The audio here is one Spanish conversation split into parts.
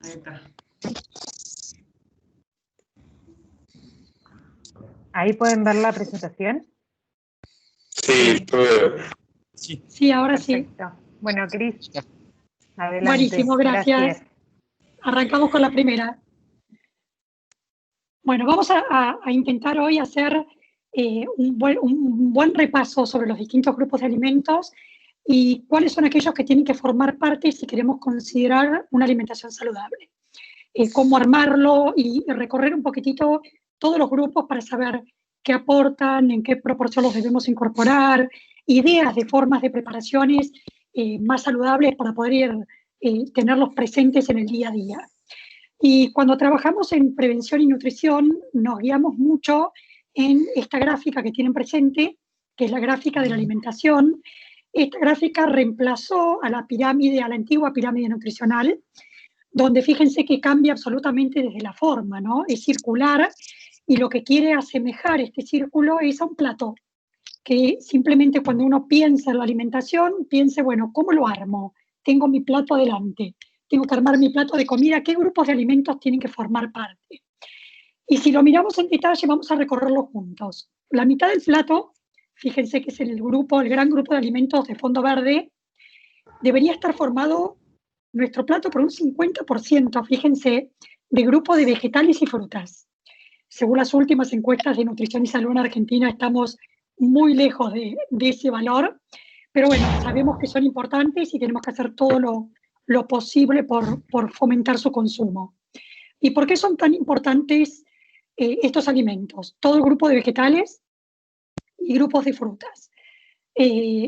Ahí está. ¿Ahí pueden ver la presentación? Sí, puedo. Sí, ahora sí. Perfecto. Bueno, Cris, adelante. Buenísimo, gracias. Arrancamos con la primera. Bueno, vamos a intentar hoy hacer un buen repaso sobre los distintos grupos de alimentos y cuáles son aquellos que tienen que formar parte si queremos considerar una alimentación saludable. Cómo armarlo y recorrer un poquitito todos los grupos para saber qué aportan, en qué proporción los debemos incorporar, ideas de formas de preparaciones más saludables para poder tenerlos presentes en el día a día. Y cuando trabajamos en prevención y nutrición, nos guiamos mucho en esta gráfica que tienen presente, que es la gráfica de la alimentación. Esta gráfica reemplazó a la pirámide, a la antigua pirámide nutricional, donde fíjense que cambia absolutamente desde la forma, ¿no? Es circular y lo que quiere asemejar este círculo es a un plato, que simplemente cuando uno piensa en la alimentación, piense, bueno, ¿cómo lo armo? Tengo mi plato adelante, tengo que armar mi plato de comida, ¿qué grupos de alimentos tienen que formar parte? Y si lo miramos en detalle, vamos a recorrerlo juntos. La mitad del plato, fíjense que es el gran grupo de alimentos de fondo verde, debería estar formado nuestro plato por un 50%, fíjense, de grupo de vegetales y frutas. Según las últimas encuestas de nutrición y salud en Argentina, estamos muy lejos de ese valor, pero bueno, sabemos que son importantes y tenemos que hacer todo lo posible por fomentar su consumo. ¿Y por qué son tan importantes estos alimentos? Todo el grupo de vegetales y grupos de frutas.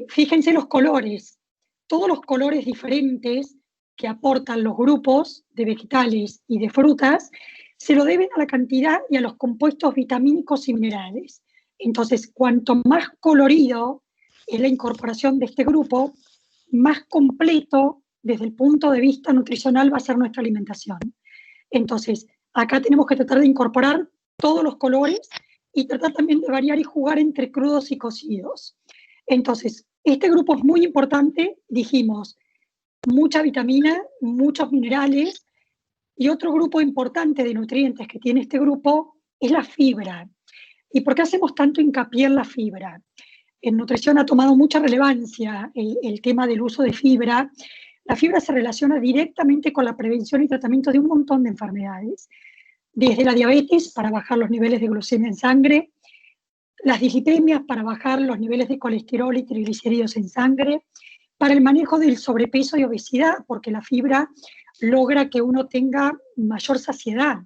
Fíjense los colores, todos los colores diferentes que aportan los grupos de vegetales y de frutas se lo deben a la cantidad y a los compuestos vitamínicos y minerales. Entonces, cuanto más colorido es la incorporación de este grupo, más completo desde el punto de vista nutricional va a ser nuestra alimentación. Entonces, acá tenemos que tratar de incorporar todos los colores y tratar también de variar y jugar entre crudos y cocidos. Entonces, este grupo es muy importante, dijimos, mucha vitamina, muchos minerales, y otro grupo importante de nutrientes que tiene este grupo es la fibra. ¿Y por qué hacemos tanto hincapié en la fibra? En nutrición ha tomado mucha relevancia el tema del uso de fibra. La fibra se relaciona directamente con la prevención y tratamiento de un montón de enfermedades, desde la diabetes para bajar los niveles de glucemia en sangre, las dislipemias para bajar los niveles de colesterol y triglicéridos en sangre, para el manejo del sobrepeso y obesidad, porque la fibra logra que uno tenga mayor saciedad.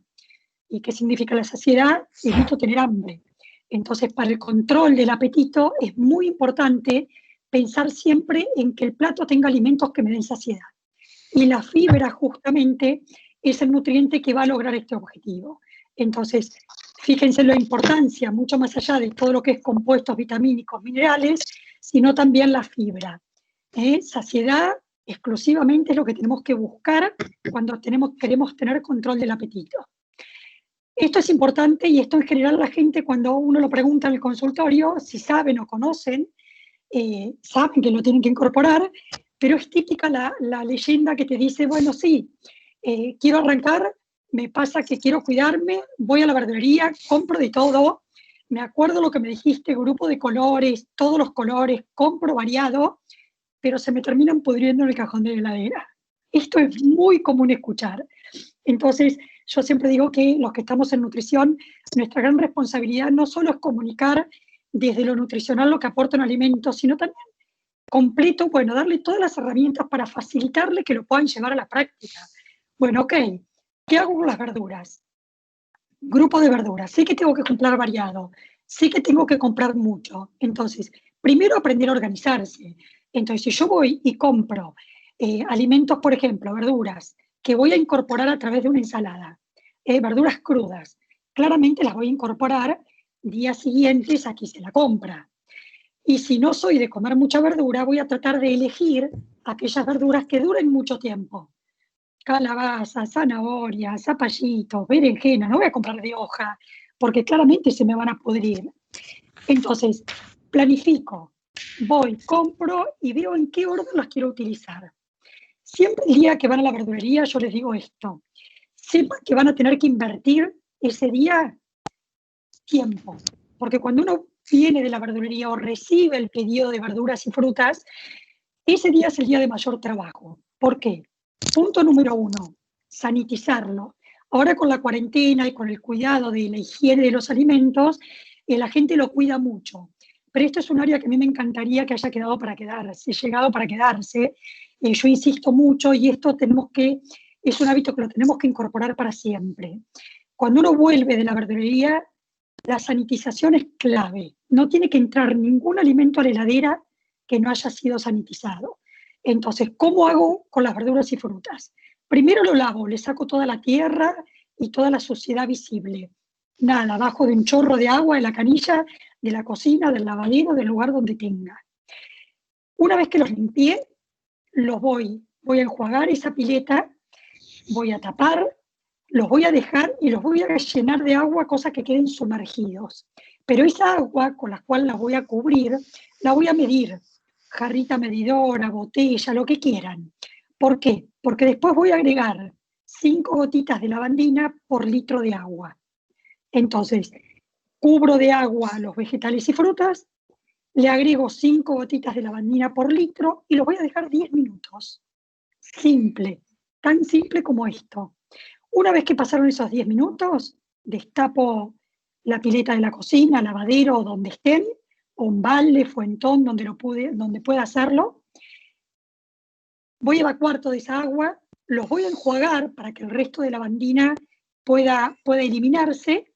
¿Y qué significa la saciedad? Evito tener hambre. Entonces, para el control del apetito es muy importante pensar siempre en que el plato tenga alimentos que me den saciedad. Y la fibra justamente es el nutriente que va a lograr este objetivo. Entonces, fíjense la importancia, mucho más allá de todo lo que es compuestos vitamínicos, minerales, sino también la fibra. Saciedad exclusivamente es lo que tenemos que buscar cuando queremos tener control del apetito. Esto es importante y esto en general la gente cuando uno lo pregunta en el consultorio, si saben o conocen, saben que lo tienen que incorporar, pero es típica la leyenda que te dice, bueno, sí, quiero arrancar, me pasa que quiero cuidarme, voy a la verdulería, compro de todo, me acuerdo lo que me dijiste, grupo de colores, todos los colores, compro variado, pero se me terminan pudriendo en el cajón de la heladera. Esto es muy común escuchar. Entonces, yo siempre digo que los que estamos en nutrición, nuestra gran responsabilidad no solo es comunicar desde lo nutricional lo que aporta un alimento, sino también completo, bueno, darle todas las herramientas para facilitarle que lo puedan llevar a la práctica. Bueno, ok, ¿qué hago con las verduras? Grupo de verduras, sé que tengo que comprar variado, sé que tengo que comprar mucho. Entonces, primero aprender a organizarse. Entonces, si yo voy y compro alimentos, por ejemplo, verduras, que voy a incorporar a través de una ensalada, verduras crudas, claramente las voy a incorporar días siguientes a que hice la compra. Y si no soy de comer mucha verdura, voy a tratar de elegir aquellas verduras que duren mucho tiempo. Calabaza, zanahoria, zapallito, berenjena, no voy a comprar de hoja, porque claramente se me van a pudrir. Entonces, planifico, voy, compro y veo en qué orden las quiero utilizar. Siempre el día que van a la verdulería yo les digo esto. Sepan que van a tener que invertir ese día tiempo. Porque cuando uno viene de la verdulería o recibe el pedido de verduras y frutas, ese día es el día de mayor trabajo. ¿Por qué? Punto número 1, sanitizarlo. Ahora con la cuarentena y con el cuidado de la higiene de los alimentos, la gente lo cuida mucho. Pero esto es un área que a mí me encantaría que haya quedado para quedarse, llegado para quedarse. Yo insisto mucho y esto es un hábito que lo tenemos que incorporar para siempre. Cuando uno vuelve de la verdulería, la sanitización es clave. No tiene que entrar ningún alimento a la heladera que no haya sido sanitizado. Entonces, ¿cómo hago con las verduras y frutas? Primero lo lavo, le saco toda la tierra y toda la suciedad visible. Nada, abajo de un chorro de agua en la canilla de la cocina, del lavadero, del lugar donde tenga. Una vez que los limpié, los voy a enjuagar esa pileta, voy a tapar, los voy a dejar y los voy a llenar de agua, cosa que queden sumergidos. Pero esa agua con la cual la voy a cubrir, la voy a medir. Jarrita medidora, botella, lo que quieran. ¿Por qué? Porque después voy a agregar 5 gotitas de lavandina por litro de agua. Entonces, cubro de agua los vegetales y frutas, le agrego 5 gotitas de lavandina por litro y los voy a dejar 10 minutos. Simple, tan simple como esto. Una vez que pasaron esos 10 minutos, destapo la pileta de la cocina, lavadero o donde estén, o un balde, fuentón, donde pueda hacerlo. Voy a evacuar toda esa agua, los voy a enjuagar para que el resto de la lavandina pueda eliminarse,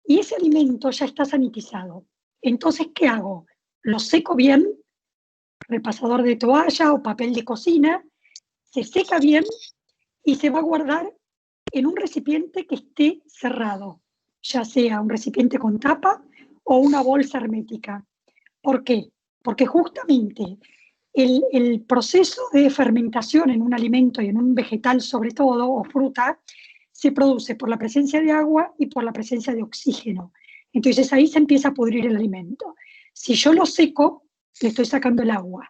y ese alimento ya está sanitizado. Entonces, ¿qué hago? Lo seco bien, repasador de toalla o papel de cocina, se seca bien y se va a guardar en un recipiente que esté cerrado, ya sea un recipiente con tapa o una bolsa hermética. ¿Por qué? Porque justamente el proceso de fermentación en un alimento y en un vegetal sobre todo, o fruta, se produce por la presencia de agua y por la presencia de oxígeno. Entonces ahí se empieza a pudrir el alimento. Si yo lo seco, le estoy sacando el agua.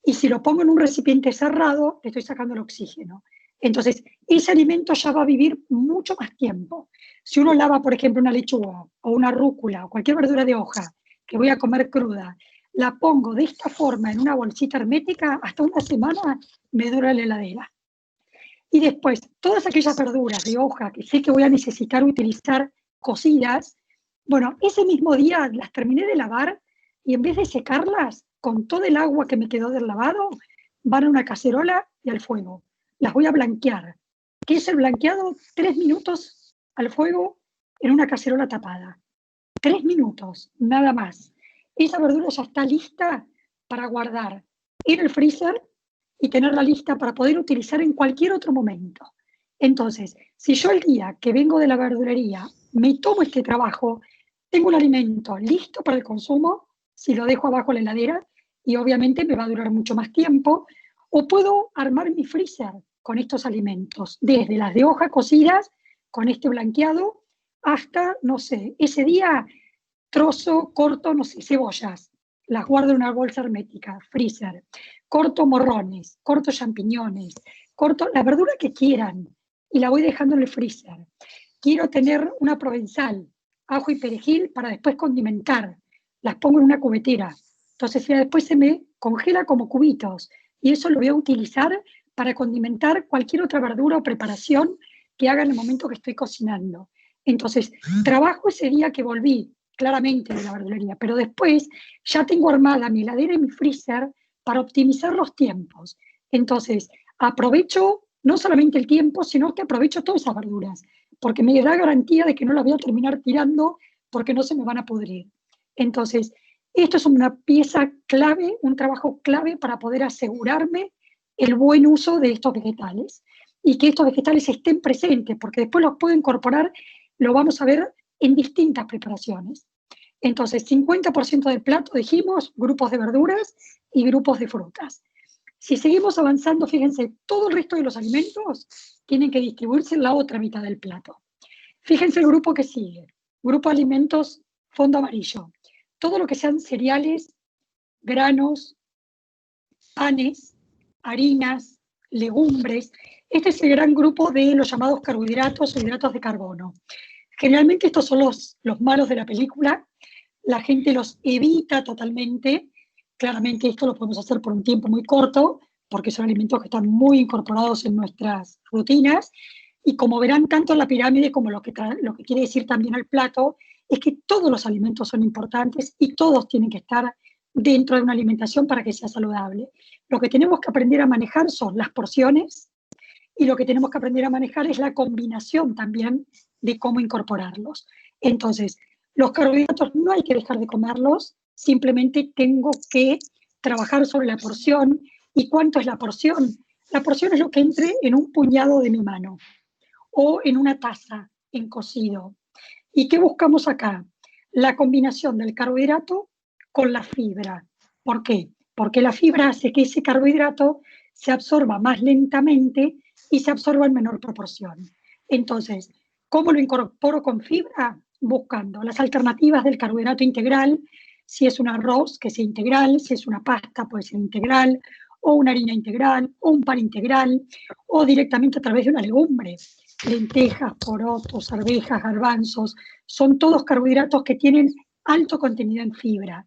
Y si lo pongo en un recipiente cerrado, le estoy sacando el oxígeno. Entonces, ese alimento ya va a vivir mucho más tiempo. Si uno lava, por ejemplo, una lechuga o una rúcula o cualquier verdura de hoja que voy a comer cruda, la pongo de esta forma en una bolsita hermética, hasta una semana me dura la heladera. Y después, todas aquellas verduras de hoja que sé que voy a necesitar utilizar cocidas, bueno, ese mismo día las terminé de lavar y en vez de secarlas, con todo el agua que me quedó del lavado, van a una cacerola y al fuego. Las voy a blanquear. ¿Qué es el blanqueado? 3 minutos al fuego en una cacerola tapada. 3 minutos, nada más. Esa verdura ya está lista para guardar en el freezer y tenerla lista para poder utilizar en cualquier otro momento. Entonces, si yo el día que vengo de la verdulería me tomo este trabajo, tengo un alimento listo para el consumo, si lo dejo abajo en la heladera, y obviamente me va a durar mucho más tiempo, o puedo armar mi freezer con estos alimentos, desde las de hoja cocidas, con este blanqueado, hasta, no sé, ese día corto, no sé, cebollas, las guardo en una bolsa hermética, freezer, corto morrones, corto champiñones, corto la verdura que quieran y la voy dejando en el freezer. Quiero tener una provenzal, ajo y perejil para después condimentar, las pongo en una cubetera, entonces ya después se me congela como cubitos y eso lo voy a utilizar para condimentar cualquier otra verdura o preparación que haga en el momento que estoy cocinando. Entonces, trabajo ese día que volví claramente de la verdulería, pero después ya tengo armada mi heladera y mi freezer para optimizar los tiempos. Entonces, aprovecho no solamente el tiempo, sino que aprovecho todas esas verduras, porque me da garantía de que no las voy a terminar tirando porque no se me van a pudrir. Entonces, esto es una pieza clave, un trabajo clave para poder asegurarme el buen uso de estos vegetales y que estos vegetales estén presentes, porque después los puedo incorporar, lo vamos a ver en distintas preparaciones. Entonces, 50% del plato, dijimos, grupos de verduras y grupos de frutas. Si seguimos avanzando, fíjense, todo el resto de los alimentos tienen que distribuirse en la otra mitad del plato. Fíjense el grupo que sigue, grupo de alimentos, fondo amarillo. Todo lo que sean cereales, granos, panes, harinas, legumbres. Este es el gran grupo de los llamados carbohidratos o hidratos de carbono. Generalmente estos son los malos de la película, la gente los evita totalmente. Claramente esto lo podemos hacer por un tiempo muy corto, porque son alimentos que están muy incorporados en nuestras rutinas, y como verán tanto en la pirámide como lo que quiere decir también el plato, es que todos los alimentos son importantes y todos tienen que estar dentro de una alimentación para que sea saludable. Lo que tenemos que aprender a manejar son las porciones, y lo que tenemos que aprender a manejar es la combinación también de cómo incorporarlos. Entonces, los carbohidratos no hay que dejar de comerlos, simplemente tengo que trabajar sobre la porción. ¿Y cuánto es la porción? La porción es lo que entre en un puñado de mi mano o en una taza en cocido. ¿Y qué buscamos acá? La combinación del carbohidrato con la fibra. ¿Por qué? Porque la fibra hace que ese carbohidrato se absorba más lentamente y se absorba en menor proporción. Entonces, ¿cómo lo incorporo con fibra? Buscando las alternativas del carbohidrato integral, si es un arroz, que sea integral, si es una pasta, puede ser integral, o una harina integral, o un pan integral, o directamente a través de una legumbre. Lentejas, porotos, arvejas, garbanzos, son todos carbohidratos que tienen alto contenido en fibra.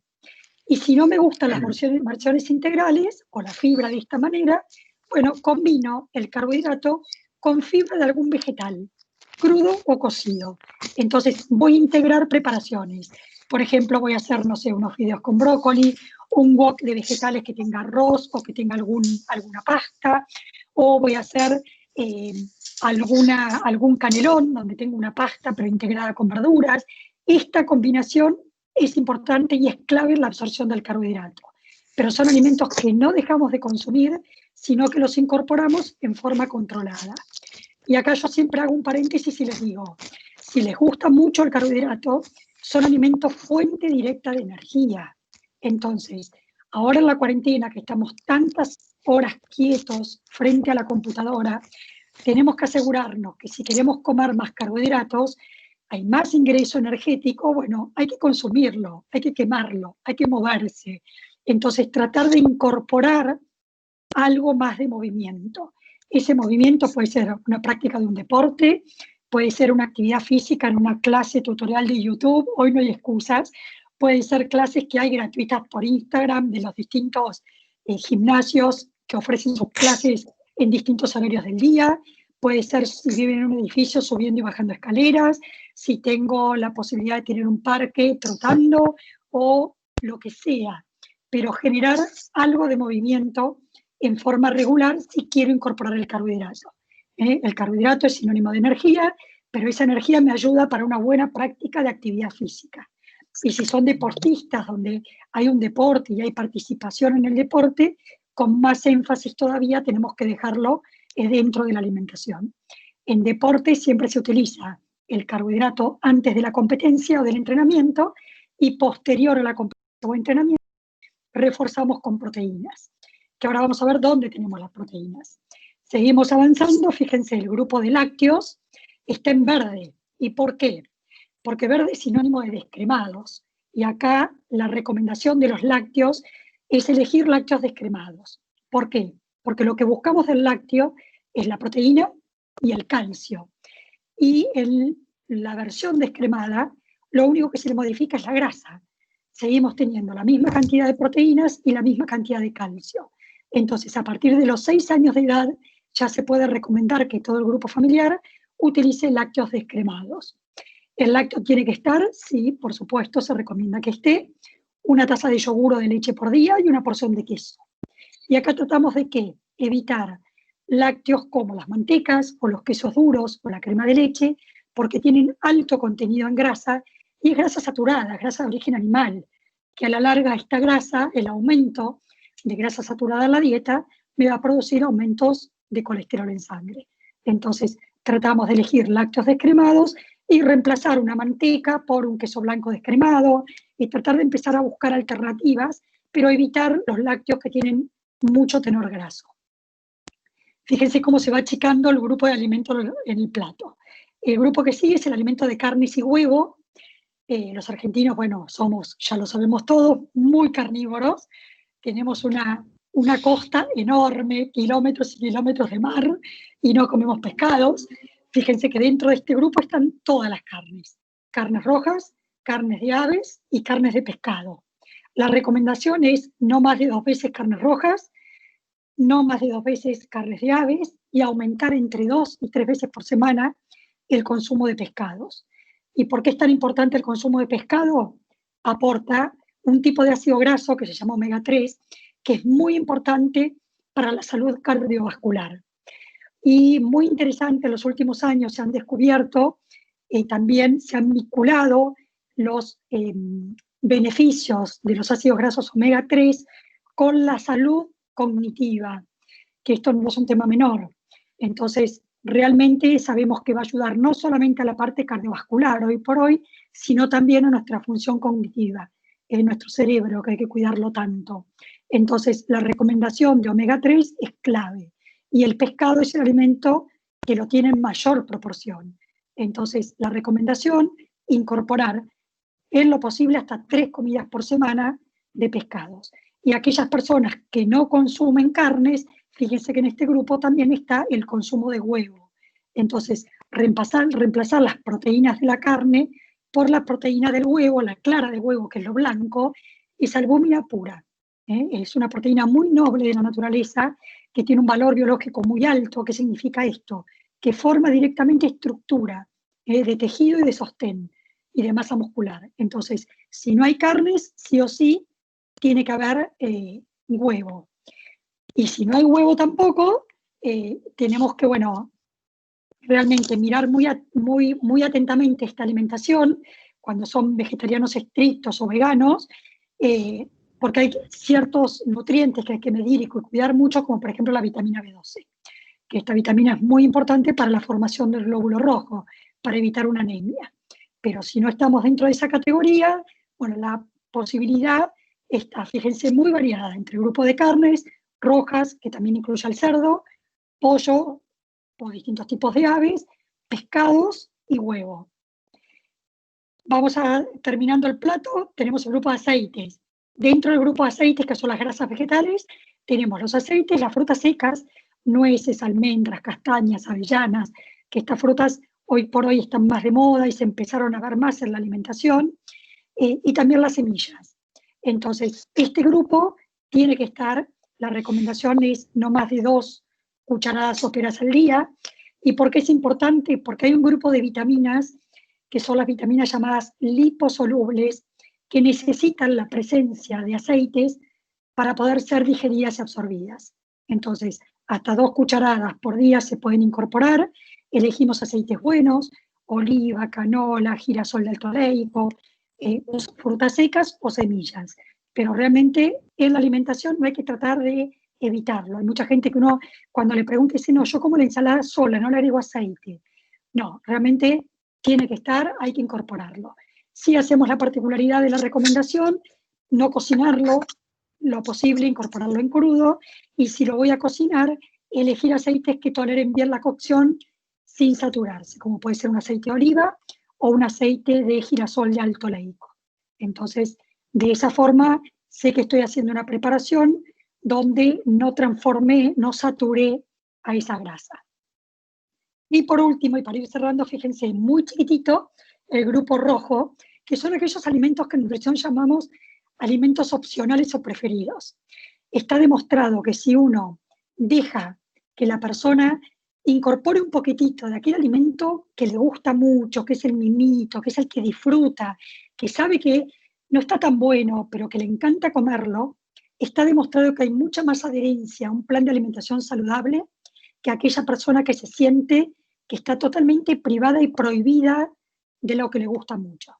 Y si no me gustan las versiones integrales, o la fibra de esta manera, bueno, combino el carbohidrato con fibra de algún vegetal, crudo o cocido. Entonces voy a integrar preparaciones. Por ejemplo, voy a hacer, no sé, unos fideos con brócoli, un wok de vegetales que tenga arroz o que tenga alguna pasta, o voy a hacer algún canelón donde tengo una pasta pero integrada con verduras. Esta combinación es importante y es clave en la absorción del carbohidrato. Pero son alimentos que no dejamos de consumir, sino que los incorporamos en forma controlada. Y acá yo siempre hago un paréntesis y les digo, si les gusta mucho el carbohidrato, son alimentos fuente directa de energía. Entonces, ahora en la cuarentena, que estamos tantas horas quietos frente a la computadora, tenemos que asegurarnos que si queremos comer más carbohidratos, hay más ingreso energético, bueno, hay que consumirlo, hay que quemarlo, hay que moverse. Entonces, tratar de incorporar algo más de movimiento. Ese movimiento puede ser una práctica de un deporte, puede ser una actividad física en una clase tutorial de YouTube, hoy no hay excusas, puede ser clases que hay gratuitas por Instagram de los distintos gimnasios que ofrecen sus clases en distintos horarios del día, puede ser si vivo en un edificio subiendo y bajando escaleras, si tengo la posibilidad de tener un parque trotando o lo que sea, pero generar algo de movimiento en forma regular si quiero incorporar el carbohidrato. El carbohidrato es sinónimo de energía, pero esa energía me ayuda para una buena práctica de actividad física. Y si son deportistas, donde hay un deporte y hay participación en el deporte, con más énfasis todavía tenemos que dejarlo dentro de la alimentación. En deporte siempre se utiliza el carbohidrato antes de la competencia o del entrenamiento, y posterior a la competencia o entrenamiento reforzamos con proteínas, que ahora vamos a ver dónde tenemos las proteínas. Seguimos avanzando, fíjense, el grupo de lácteos está en verde. ¿Y por qué? Porque verde es sinónimo de descremados, y acá la recomendación de los lácteos es elegir lácteos descremados. ¿Por qué? Porque lo que buscamos del lácteo es la proteína y el calcio. Y la versión descremada, lo único que se le modifica es la grasa. Seguimos teniendo la misma cantidad de proteínas y la misma cantidad de calcio. Entonces, a partir de los 6 años de edad, ya se puede recomendar que todo el grupo familiar utilice lácteos descremados. El lácteo tiene que estar, sí, por supuesto, se recomienda que esté una taza de yogur o de leche por día y una porción de queso. Y acá tratamos de ¿qué? Evitar lácteos como las mantecas o los quesos duros o la crema de leche, porque tienen alto contenido en grasa, y es grasa saturada, grasa de origen animal, que a la larga esta grasa, el aumento de grasa saturada en la dieta, me va a producir aumentos de colesterol en sangre. Entonces, tratamos de elegir lácteos descremados y reemplazar una manteca por un queso blanco descremado, y tratar de empezar a buscar alternativas, pero evitar los lácteos que tienen mucho tenor graso. Fíjense cómo se va achicando el grupo de alimentos en el plato. El grupo que sigue es el alimento de carnes y huevo. Los argentinos, bueno, somos, ya lo sabemos todos, muy carnívoros. Tenemos una una costa enorme, kilómetros y kilómetros de mar, y no comemos pescados. Fíjense que dentro de este grupo están todas las carnes. Carnes rojas, carnes de aves y carnes de pescado. La recomendación es no más de 2 veces carnes rojas, no más de 2 veces carnes de aves y aumentar entre 2 y 3 veces por semana el consumo de pescados. ¿Y por qué es tan importante el consumo de pescado? Aporta un tipo de ácido graso que se llama omega 3, que es muy importante para la salud cardiovascular. Y muy interesante, en los últimos años se han descubierto, también se han vinculado los beneficios de los ácidos grasos omega 3 con la salud cognitiva, que esto no es un tema menor. Entonces, realmente sabemos que va a ayudar no solamente a la parte cardiovascular hoy por hoy, sino también a nuestra función cognitiva, en nuestro cerebro, que hay que cuidarlo tanto. Entonces, la recomendación de omega 3 es clave. Y el pescado es el alimento que lo tiene en mayor proporción. Entonces, la recomendación, incorporar en lo posible hasta 3 comidas por semana de pescados. Y aquellas personas que no consumen carnes, fíjense que en este grupo también está el consumo de huevo. Entonces, reemplazar las proteínas de la carne por la proteína del huevo, la clara del huevo, que es lo blanco, es albúmina pura. Es una proteína muy noble de la naturaleza, que tiene un valor biológico muy alto. ¿Qué significa esto? Que forma directamente estructura de tejido y de sostén y de masa muscular. Entonces, si no hay carnes, sí o sí, tiene que haber huevo. Y si no hay huevo tampoco, tenemos que, bueno, realmente mirar muy atentamente esta alimentación cuando son vegetarianos estrictos o veganos, porque hay ciertos nutrientes que hay que medir y cuidar mucho, como por ejemplo la vitamina B12, que esta vitamina es muy importante para la formación del glóbulo rojo, para evitar una anemia. Pero si no estamos dentro de esa categoría, bueno, la posibilidad está, fíjense, muy variada entre el grupo de carnes rojas, que también incluye al cerdo, pollo o distintos tipos de aves, pescados y huevo. Vamos terminando el plato, tenemos el grupo de aceites. Dentro del grupo de aceites, que son las grasas vegetales, tenemos los aceites, las frutas secas, nueces, almendras, castañas, avellanas, que estas frutas hoy por hoy están más de moda y se empezaron a ver más en la alimentación, y también las semillas. Entonces, este grupo tiene que estar, la recomendación es no más de 2 cucharadas soperas al día. ¿Y por qué es importante? Porque hay un grupo de vitaminas, que son las vitaminas llamadas liposolubles, que necesitan la presencia de aceites para poder ser digeridas y absorbidas. Entonces, hasta 2 cucharadas por día se pueden incorporar. Elegimos aceites buenos, oliva, canola, girasol de alto oleico, frutas secas o semillas. Pero realmente en la alimentación no hay que tratar de evitarlo. Hay mucha gente que uno, cuando le pregunta, dice, no, yo como la ensalada sola, no le agrego aceite. No, realmente tiene que estar, hay que incorporarlo. Sí hacemos la particularidad de la recomendación, no cocinarlo lo posible, incorporarlo en crudo, y si lo voy a cocinar, elegir aceites que toleren bien la cocción sin saturarse, como puede ser un aceite de oliva o un aceite de girasol de alto oleico. Entonces, de esa forma, sé que estoy haciendo una preparación donde no transformé, no saturé a esa grasa. Y por último, y para ir cerrando, fíjense, muy chiquitito, el grupo rojo, que son aquellos alimentos que en nutrición llamamos alimentos opcionales o preferidos. Está demostrado que si uno deja que la persona incorpore un poquitito de aquel alimento que le gusta mucho, que es el mimito, que es el que disfruta, que sabe que no está tan bueno, pero que le encanta comerlo, está demostrado que hay mucha más adherencia a un plan de alimentación saludable que aquella persona que se siente que está totalmente privada y prohibida de lo que le gusta mucho.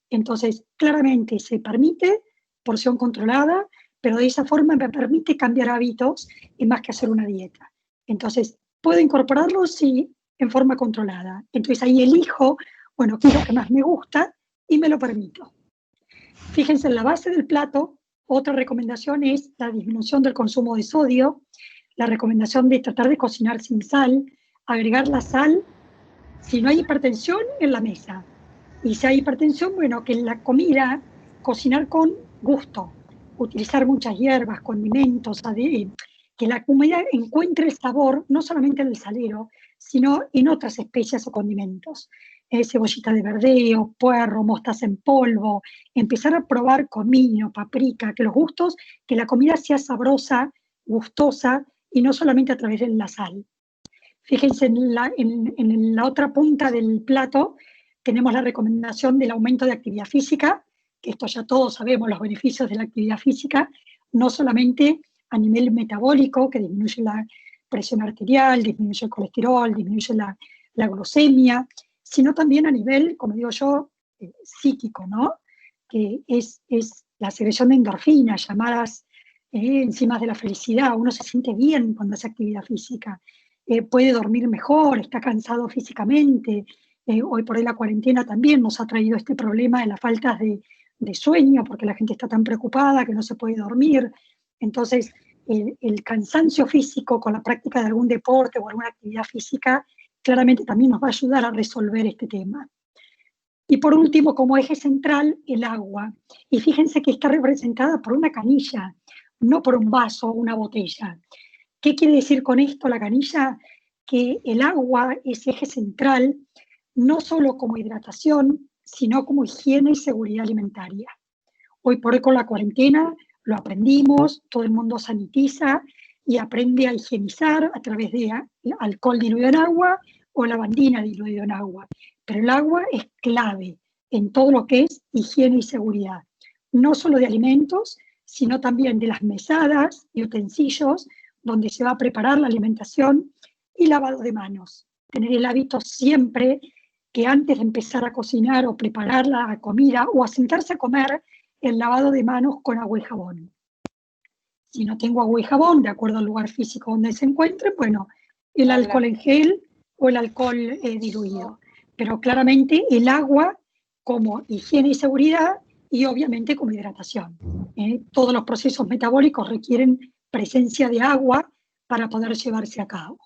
Entonces, claramente se permite porción controlada, pero de esa forma me permite cambiar hábitos y más que hacer una dieta. Entonces, ¿puedo incorporarlo? Sí, en forma controlada. Entonces ahí elijo, bueno, qué es lo que más me gusta y me lo permito. Fíjense en la base del plato, otra recomendación es la disminución del consumo de sodio, la recomendación de tratar de cocinar sin sal, agregar la sal si no hay hipertensión en la mesa. Y si hay hipertensión, bueno, que en la comida cocinar con gusto, utilizar muchas hierbas, condimentos, que la comida encuentre el sabor no solamente en el salero, sino en otras especias o condimentos. Cebollita de verdeo, puerro, mostaza en polvo, empezar a probar comino, paprika, que la comida sea sabrosa, gustosa, y no solamente a través de la sal. Fíjense, en la otra punta del plato tenemos la recomendación del aumento de actividad física, que esto ya todos sabemos los beneficios de la actividad física, no solamente a nivel metabólico, que disminuye la presión arterial, disminuye el colesterol, disminuye la glucemia, sino también a nivel, como digo yo, psíquico, ¿no? Que es la secreción de endorfinas, llamadas enzimas de la felicidad. Uno se siente bien cuando hace actividad física, puede dormir mejor, está cansado físicamente. Hoy por hoy la cuarentena también nos ha traído este problema de la falta de sueño, porque la gente está tan preocupada que no se puede dormir. Entonces, el cansancio físico con la práctica de algún deporte o alguna actividad física claramente también nos va a ayudar a resolver este tema. Y por último, como eje central, el agua. Y fíjense que está representada por una canilla, no por un vaso o una botella. ¿Qué quiere decir con esto la canilla? Que el agua es eje central, no solo como hidratación, sino como higiene y seguridad alimentaria. Hoy por hoy con la cuarentena lo aprendimos, todo el mundo sanitiza y aprende a higienizar a través de alcohol diluido en agua o lavandina diluido en agua. Pero el agua es clave en todo lo que es higiene y seguridad, no solo de alimentos, sino también de las mesadas y utensilios donde se va a preparar la alimentación, y lavado de manos. Tener el hábito siempre que antes de empezar a cocinar o preparar la comida o a sentarse a comer, el lavado de manos con agua y jabón. Si no tengo agua y jabón, de acuerdo al lugar físico donde se encuentre, bueno, el alcohol en gel o el alcohol diluido. Pero claramente el agua como higiene y seguridad, y obviamente como hidratación. Todos los procesos metabólicos requieren presencia de agua para poder llevarse a cabo.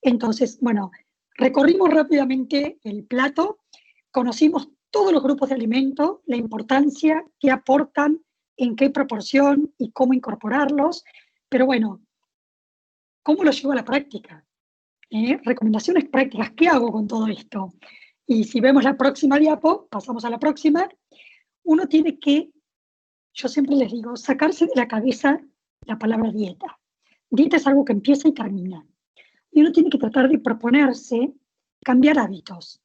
Entonces, bueno, recorrimos rápidamente el plato, conocimos todos los grupos de alimentos, la importancia que aportan, en qué proporción y cómo incorporarlos, pero bueno, ¿cómo lo llevo a la práctica? Recomendaciones prácticas, ¿qué hago con todo esto? Y si vemos la próxima diapo, pasamos a la próxima, uno tiene que, yo siempre les digo, sacarse de la cabeza la palabra dieta. Dieta es algo que empieza y termina. Y uno tiene que tratar de proponerse cambiar hábitos.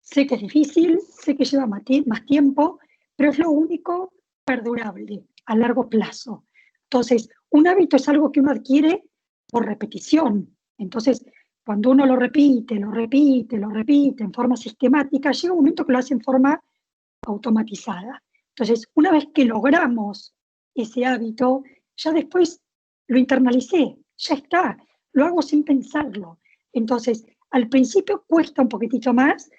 Sé que es difícil, sé que lleva más tiempo, pero es lo único perdurable a largo plazo. Entonces, un hábito es algo que uno adquiere por repetición. Entonces, cuando uno lo repite en forma sistemática, llega un momento que lo hace en forma automatizada. Entonces, una vez que logramos ese hábito, ya después lo internalicé, ya está, lo hago sin pensarlo. Entonces, al principio cuesta un poquitito más,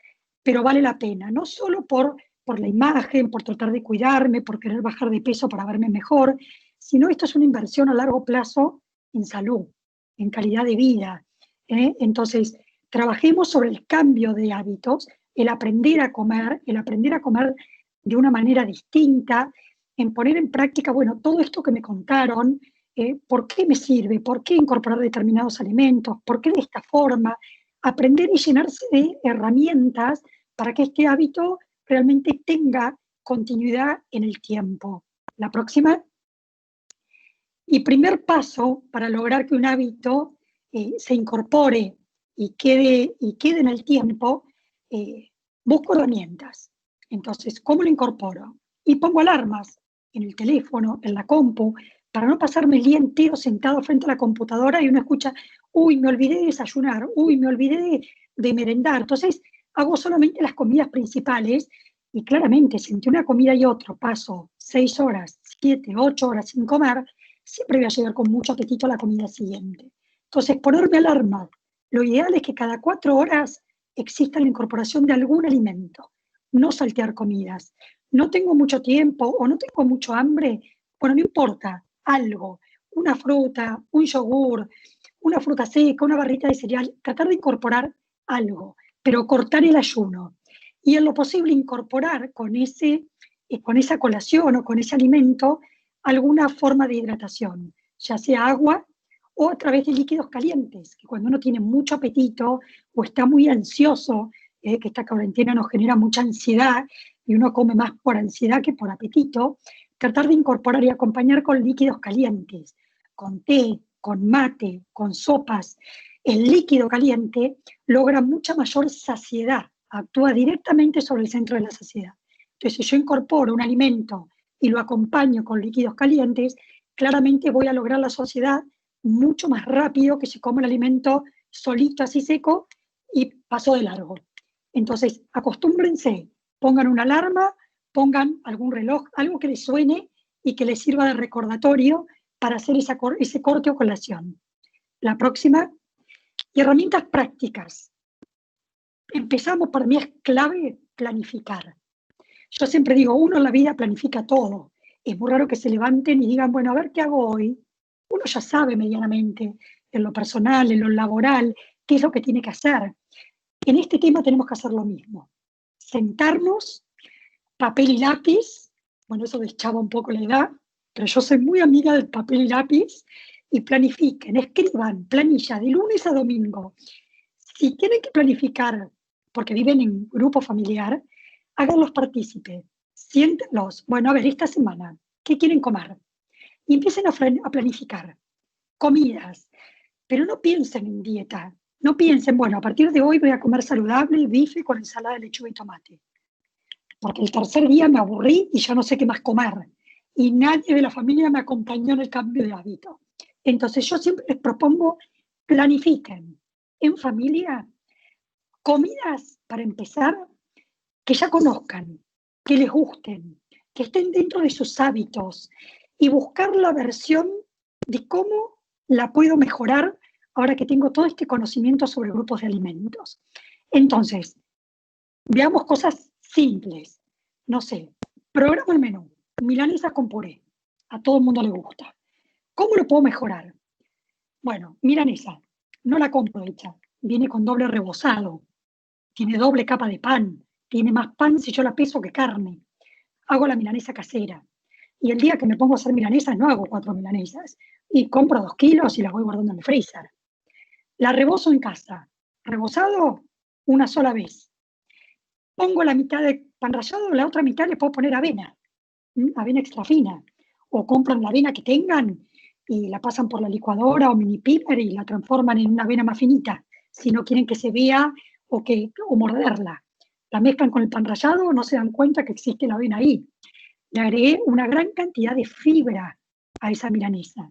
pero vale la pena, no solo por la imagen, por tratar de cuidarme, por querer bajar de peso para verme mejor, sino esto es una inversión a largo plazo en salud, en calidad de vida. Entonces, trabajemos sobre el cambio de hábitos, el aprender a comer de una manera distinta, en poner en práctica, bueno, todo esto que me contaron, ¿por qué me sirve? ¿Por qué incorporar determinados alimentos? ¿Por qué de esta forma? Aprender y llenarse de herramientas para que este hábito realmente tenga continuidad en el tiempo. La próxima. Y primer paso para lograr que un hábito se incorpore y quede en el tiempo, busco herramientas. Entonces, ¿cómo lo incorporo? Y pongo alarmas en el teléfono, en la compu, para no pasarme el día entero sentado frente a la computadora y uno escucha, uy, me olvidé de desayunar, uy, me olvidé de merendar. Entonces, hago solamente las comidas principales y claramente, si entre una comida y otra paso 6 horas, 7, 8 horas sin comer, siempre voy a llegar con mucho apetito a la comida siguiente. Entonces, ponerme alarma. Lo ideal es que cada 4 horas exista la incorporación de algún alimento, no saltear comidas. No tengo mucho tiempo o no tengo mucho hambre, bueno, no importa, algo, una fruta, un yogur, una fruta seca, una barrita de cereal, tratar de incorporar algo, pero cortar el ayuno. Y en lo posible incorporar con esa colación o con ese alimento alguna forma de hidratación, ya sea agua o a través de líquidos calientes, que cuando uno tiene mucho apetito o está muy ansioso, que esta cuarentena nos genera mucha ansiedad y uno come más por ansiedad que por apetito, tratar de incorporar y acompañar con líquidos calientes, con té, con mate, con sopas. El líquido caliente logra mucha mayor saciedad, actúa directamente sobre el centro de la saciedad. Entonces, si yo incorporo un alimento y lo acompaño con líquidos calientes, claramente voy a lograr la saciedad mucho más rápido que si como el alimento solito, así seco, y paso de largo. Entonces, acostúmbrense, pongan una alarma, pongan algún reloj, algo que les suene y que les sirva de recordatorio para hacer ese corte o colación. La próxima, y herramientas prácticas. Empezamos, para mí es clave planificar. Yo siempre digo, uno en la vida planifica todo. Es muy raro que se levanten y digan, bueno, a ver qué hago hoy. Uno ya sabe medianamente, en lo personal, en lo laboral, qué es lo que tiene que hacer. En este tema tenemos que hacer lo mismo. Sentarnos, papel y lápiz, bueno, eso deschaba un poco la edad, pero yo soy muy amiga del papel y lápiz, y planifiquen, escriban planilla de lunes a domingo. Si tienen que planificar, porque viven en grupo familiar, háganlos partícipes, siéntenlos. Bueno, a ver, esta semana, ¿qué quieren comer? Y empiecen a planificar comidas, pero no piensen en dieta. No piensen, bueno, a partir de hoy voy a comer saludable, bife con ensalada de lechuga y tomate. Porque el tercer día me aburrí y ya no sé qué más comer. Y nadie de la familia me acompañó en el cambio de hábito. Entonces yo siempre les propongo, planifiquen en familia comidas, para empezar, que ya conozcan, que les gusten, que estén dentro de sus hábitos y buscar la versión de cómo la puedo mejorar ahora que tengo todo este conocimiento sobre grupos de alimentos. Entonces, veamos cosas simples. No sé, programa el menú, milanesa con puré. A todo el mundo le gusta. ¿Cómo lo puedo mejorar? Bueno, milanesa, no la compro hecha. Viene con doble rebozado. Tiene doble capa de pan. Tiene más pan si yo la peso que carne. Hago la milanesa casera. Y el día que me pongo a hacer milanesas, no hago 4 milanesas. Y compro 2 kilos y las voy guardando en el freezer. La rebozo en casa. Rebozado una sola vez. Pongo la mitad de pan rallado, la otra mitad le puedo poner avena. Avena extra fina. O compran la avena que tengan y la pasan por la licuadora o mini piper y la transforman en una avena más finita. Si no quieren que se vea o morderla. La mezclan con el pan rallado, no se dan cuenta que existe la avena ahí. Le agregué una gran cantidad de fibra a esa milanesa.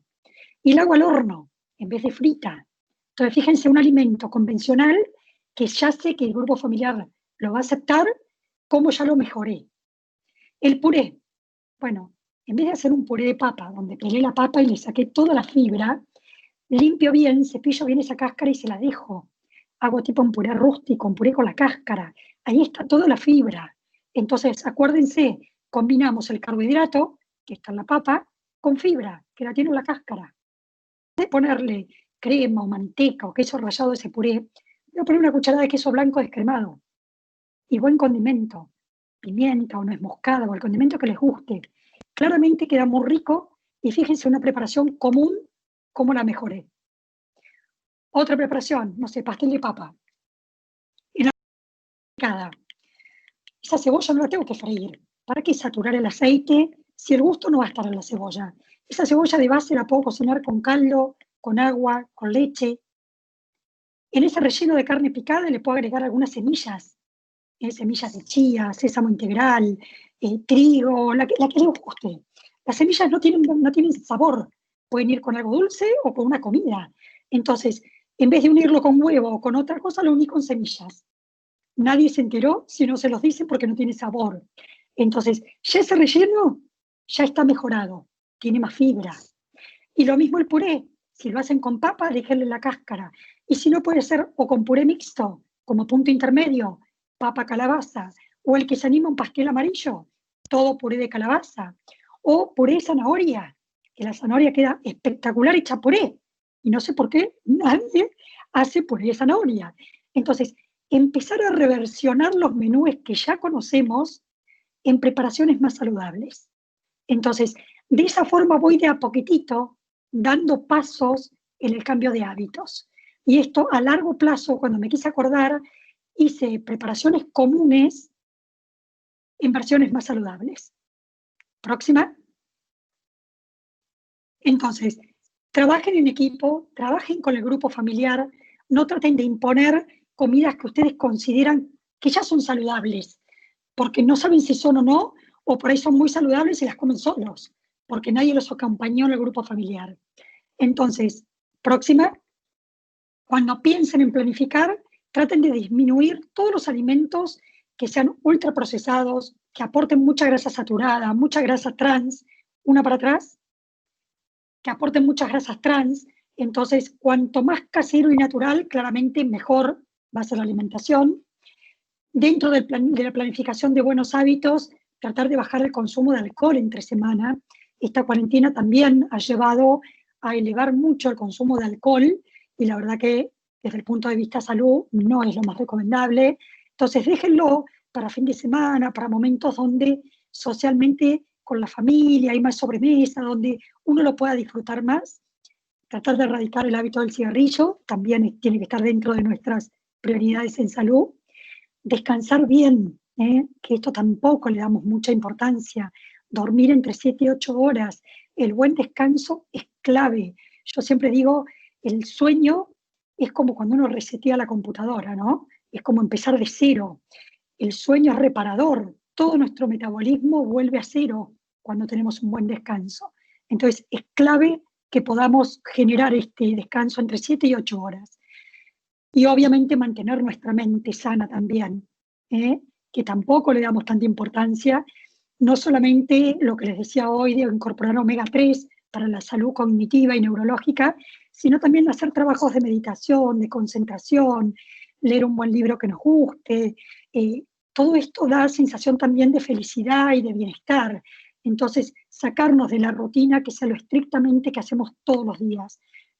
Y la hago al horno, en vez de frita. Entonces, fíjense, un alimento convencional que ya sé que el grupo familiar lo va a aceptar, como ya lo mejoré. El puré. Bueno, en vez de hacer un puré de papa, donde pelé la papa y le saqué toda la fibra, limpio bien, cepillo bien esa cáscara y se la dejo. Hago tipo un puré rústico, un puré con la cáscara. Ahí está toda la fibra. Entonces, acuérdense, combinamos el carbohidrato, que está en la papa, con fibra, que la tiene en la cáscara. De ponerle crema o manteca o queso rallado a ese puré, voy a poner una cucharada de queso blanco descremado. Y buen condimento, pimienta o nuez moscada o el condimento que les guste. Claramente queda muy rico y fíjense, una preparación común, cómo la mejoré. Otra preparación, no sé, pastel de papa. Y la picada. Esa cebolla no la tengo que freír. ¿Para qué saturar el aceite si el gusto no va a estar en la cebolla? Esa cebolla de base la puedo cocinar con caldo, con agua, con leche. En ese relleno de carne picada le puedo agregar algunas semillas. Semillas de chía, sésamo integral, trigo, la que les guste. Las semillas no tienen sabor. Pueden ir con algo dulce o con una comida. Entonces, en vez de unirlo con huevo o con otra cosa, lo uní con semillas. Nadie se enteró si no se los dicen porque no tiene sabor. Entonces, ya ese relleno ya está mejorado, tiene más fibra. Y lo mismo el puré. Si lo hacen con papa, déjenle la cáscara. Y si no, puede ser o con puré mixto, como punto intermedio, papa calabaza, o el que se anima a un pastel amarillo, todo puré de calabaza, o puré de zanahoria, que la zanahoria queda espectacular hecha puré. Y no sé por qué nadie hace puré de zanahoria. Entonces, empezar a reversionar los menús que ya conocemos en preparaciones más saludables. Entonces, De esa forma voy de a poquitito dando pasos en el cambio de hábitos. Y esto a largo plazo, cuando me quise acordar, hice preparaciones comunes en versiones más saludables. Próxima. Entonces, trabajen en equipo, trabajen con el grupo familiar, no traten de imponer comidas que ustedes consideran que ya son saludables, porque no saben si son o no, o por ahí son muy saludables y las comen solos, porque nadie los acompañó en el grupo familiar. Entonces, próxima, cuando piensen en planificar, traten de disminuir todos los alimentos que sean ultraprocesados, que aporten mucha grasa saturada, mucha grasa trans, una para atrás, que aporten muchas grasas trans. Entonces, cuanto más casero y natural, claramente mejor va a ser la alimentación. Dentro de la planificación de buenos hábitos, tratar de bajar el consumo de alcohol entre semana. Esta cuarentena también ha llevado a elevar mucho el consumo de alcohol y la verdad que desde el punto de vista salud no es lo más recomendable. Entonces déjenlo para fin de semana, para momentos donde socialmente con la familia hay más sobremesa, donde uno lo pueda disfrutar más. Tratar de erradicar el hábito del cigarrillo también tiene que estar dentro de nuestras prioridades en salud. Descansar bien, que esto tampoco le damos mucha importancia. Dormir entre 7 y 8 horas. El buen descanso es clave. Yo siempre digo, el sueño es como cuando uno resetea la computadora, ¿no? Es como empezar de cero. El sueño es reparador. Todo nuestro metabolismo vuelve a cero cuando tenemos un buen descanso. Entonces, es clave que podamos generar este descanso entre 7 y 8 horas. Y obviamente mantener nuestra mente sana también, que tampoco le damos tanta importancia, no solamente lo que les decía hoy de incorporar omega 3 para la salud cognitiva y neurológica, sino también hacer trabajos de meditación, de concentración, leer un buen libro que nos guste. Todo esto da sensación también de felicidad y de bienestar. Entonces, sacarnos de la rutina que sea lo estrictamente que hacemos todos los días.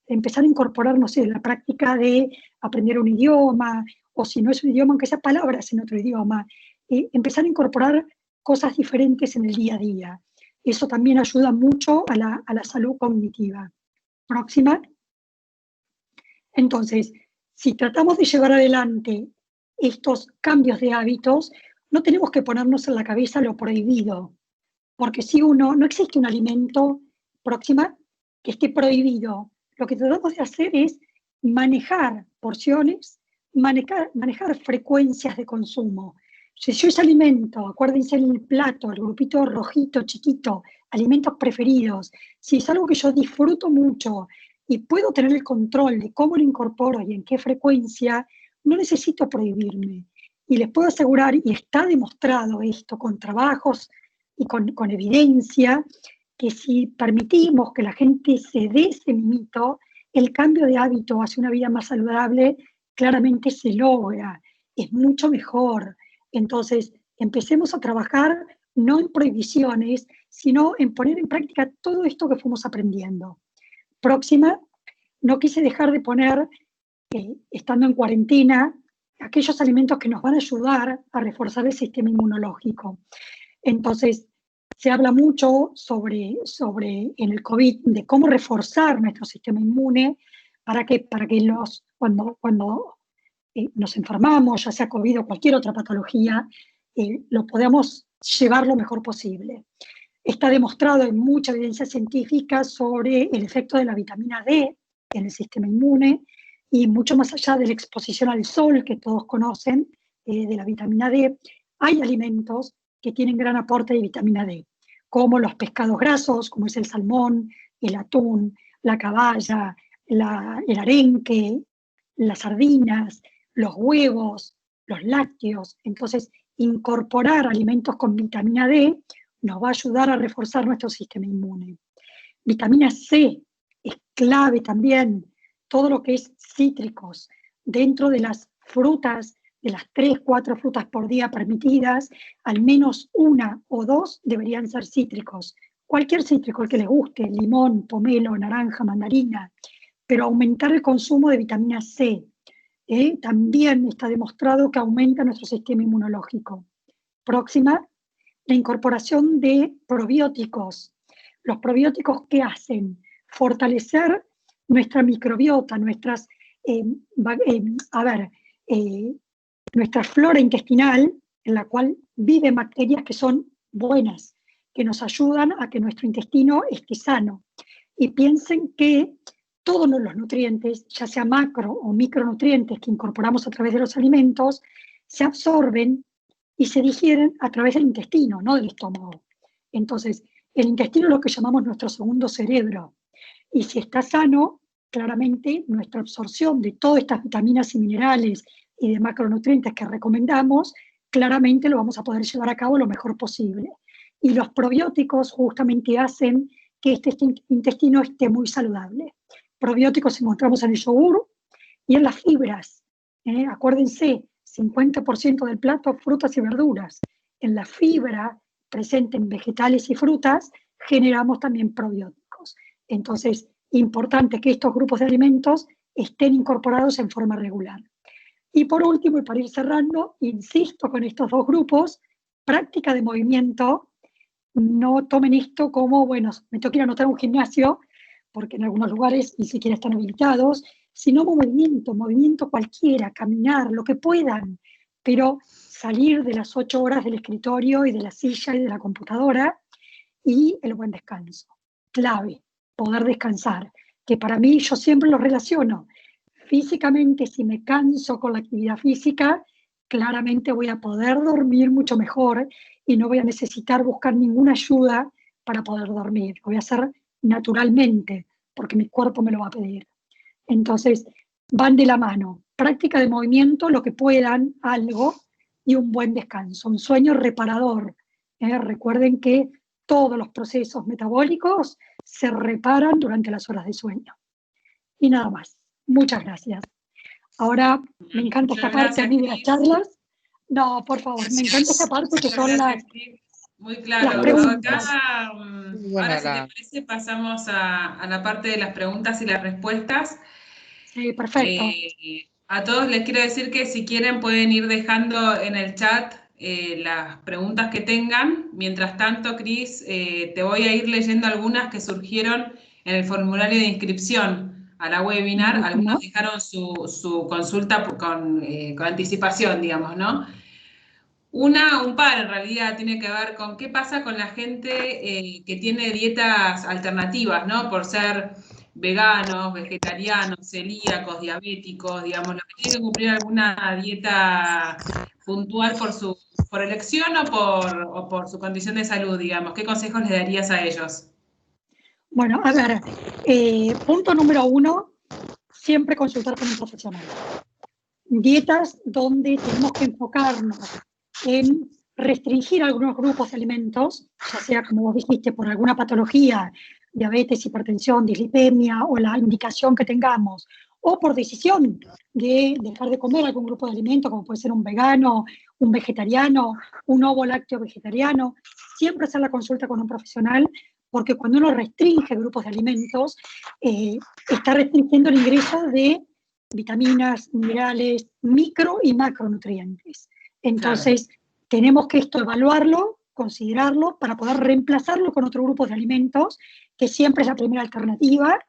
Empezar a incorporar, no sé, la práctica de aprender un idioma, o si no es un idioma, aunque sea palabras en otro idioma. Empezar a incorporar cosas diferentes en el día a día. Eso también ayuda mucho a la salud cognitiva. Próxima. Entonces, si tratamos de llevar adelante estos cambios de hábitos, no tenemos que ponernos en la cabeza lo prohibido, porque si no existe un alimento, próxima, que esté prohibido. Lo que tratamos de hacer es manejar porciones, manejar frecuencias de consumo. Si yo ese alimento, acuérdense en el plato, el grupito rojito, chiquito, alimentos preferidos, si es algo que yo disfruto mucho y puedo tener el control de cómo lo incorporo y en qué frecuencia, no necesito prohibirme. Y les puedo asegurar, y está demostrado esto con trabajos y con evidencia, que si permitimos que la gente se dé ese mimito, el cambio de hábito hacia una vida más saludable claramente se logra, es mucho mejor. Entonces, empecemos a trabajar no en prohibiciones, sino en poner en práctica todo esto que fuimos aprendiendo. Próxima, no quise dejar de poner, estando en cuarentena, aquellos alimentos que nos van a ayudar a reforzar el sistema inmunológico. Entonces, se habla mucho sobre en el COVID de cómo reforzar nuestro sistema inmune para que cuando nos enfermamos, ya sea COVID o cualquier otra patología, lo podamos llevar lo mejor posible. Está demostrado, hay mucha evidencia científica sobre el efecto de la vitamina D en el sistema inmune y mucho más allá de la exposición al sol que todos conocen, de la vitamina D, hay alimentos que tienen gran aporte de vitamina D, como los pescados grasos, como es el salmón, el atún, la caballa, el arenque, las sardinas, los huevos, los lácteos. Entonces, incorporar alimentos con vitamina D nos va a ayudar a reforzar nuestro sistema inmune. Vitamina C es clave también, todo lo que es cítricos. Dentro de las frutas, de las 3, 4 frutas por día permitidas, al menos 1 o 2 deberían ser cítricos. Cualquier cítrico, el que les guste, limón, pomelo, naranja, mandarina, pero aumentar el consumo de vitamina C. También está demostrado que aumenta nuestro sistema inmunológico. Próxima, la incorporación de probióticos. los probióticos, ¿qué hacen? Fortalecer nuestra microbiota, nuestra flora intestinal, en la cual viven bacterias que son buenas, que nos ayudan a que nuestro intestino esté sano. Y piensen que todos los nutrientes, ya sea macro o micronutrientes que incorporamos a través de los alimentos, se absorben y se digieren a través del intestino, no del estómago. Entonces, el intestino es lo que llamamos nuestro segundo cerebro. Y si está sano, claramente nuestra absorción de todas estas vitaminas y minerales y de macronutrientes que recomendamos, claramente lo vamos a poder llevar a cabo lo mejor posible. Y los probióticos justamente hacen que este intestino esté muy saludable. Probióticos encontramos en el yogur y en las fibras. Acuérdense, 50% del plato, frutas y verduras. En la fibra presente en vegetales y frutas, generamos también probióticos. Entonces, importante que estos grupos de alimentos estén incorporados en forma regular. Y por último, y para ir cerrando, insisto con estos dos grupos, práctica de movimiento. No tomen esto como, bueno, me tengo que ir a anotar a un gimnasio, porque en algunos lugares ni siquiera están habilitados, sino movimiento cualquiera, caminar, lo que puedan, pero salir de las 8 horas del escritorio y de la silla y de la computadora, y el buen descanso. Clave, poder descansar, que para mí yo siempre lo relaciono. Físicamente, si me canso con la actividad física, claramente voy a poder dormir mucho mejor y no voy a necesitar buscar ninguna ayuda para poder dormir. Lo voy a hacer naturalmente, porque mi cuerpo me lo va a pedir. Entonces, van de la mano. Práctica de movimiento, lo que puedan, algo, y un buen descanso, un sueño reparador. Recuerden que todos los procesos metabólicos se reparan durante las horas de sueño. Y nada más. Muchas gracias. Ahora, me encanta esta parte a mí de las charlas. No, por favor, me encanta esta parte que son las... Muy claro. Acá, ahora, si te parece, pasamos a la parte de las preguntas y las respuestas. Sí, perfecto. A todos les quiero decir que si quieren pueden ir dejando en el chat las preguntas que tengan. Mientras tanto, Cris, te voy a ir leyendo algunas que surgieron en el formulario de inscripción a la webinar. Algunos dejaron su consulta con anticipación, digamos, ¿no? Un par en realidad tiene que ver con qué pasa con la gente que tiene dietas alternativas, ¿no? Por ser veganos, vegetarianos, celíacos, diabéticos, digamos, los que tienen que cumplir alguna dieta puntual por elección o por su condición de salud, digamos. ¿Qué consejos le darías a ellos? Bueno, a ver, punto número 1, siempre consultar con un profesional. Dietas donde tenemos que enfocarnos en restringir algunos grupos de alimentos, ya sea, como vos dijiste, por alguna patología, diabetes, hipertensión, dislipemia o la indicación que tengamos, o por decisión de dejar de comer algún grupo de alimentos, como puede ser un vegano, un vegetariano, un ovo lácteo vegetariano, siempre hacer la consulta con un profesional, porque cuando uno restringe grupos de alimentos, está restringiendo el ingreso de vitaminas, minerales, micro y macronutrientes. Entonces, tenemos que esto evaluarlo, considerarlo, para poder reemplazarlo con otro grupo de alimentos, que siempre es la primera alternativa,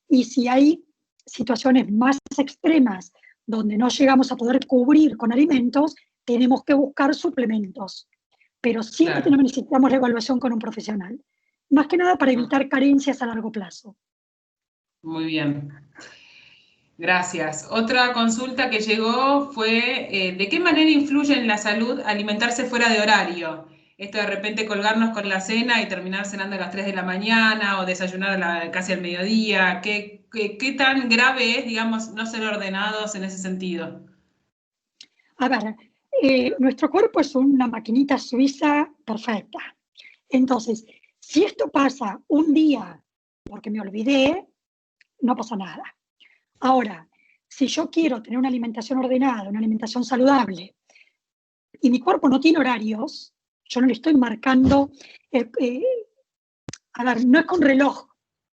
y si hay situaciones más extremas donde no llegamos a poder cubrir con alimentos, tenemos que buscar suplementos. Pero siempre necesitamos la evaluación con un profesional. Más que nada para evitar carencias a largo plazo. Muy bien. Gracias. Otra consulta que llegó fue, ¿de qué manera influye en la salud alimentarse fuera de horario? Esto de repente colgarnos con la cena y terminar cenando a las 3 de la mañana o desayunar casi al mediodía. ¿Qué tan grave es, digamos, no ser ordenados en ese sentido? A ver, nuestro cuerpo es una maquinita suiza perfecta. Entonces, si esto pasa un día porque me olvidé, no pasa nada. Ahora, si yo quiero tener una alimentación ordenada, una alimentación saludable, y mi cuerpo no tiene horarios, yo no le estoy marcando, a ver, no es con reloj,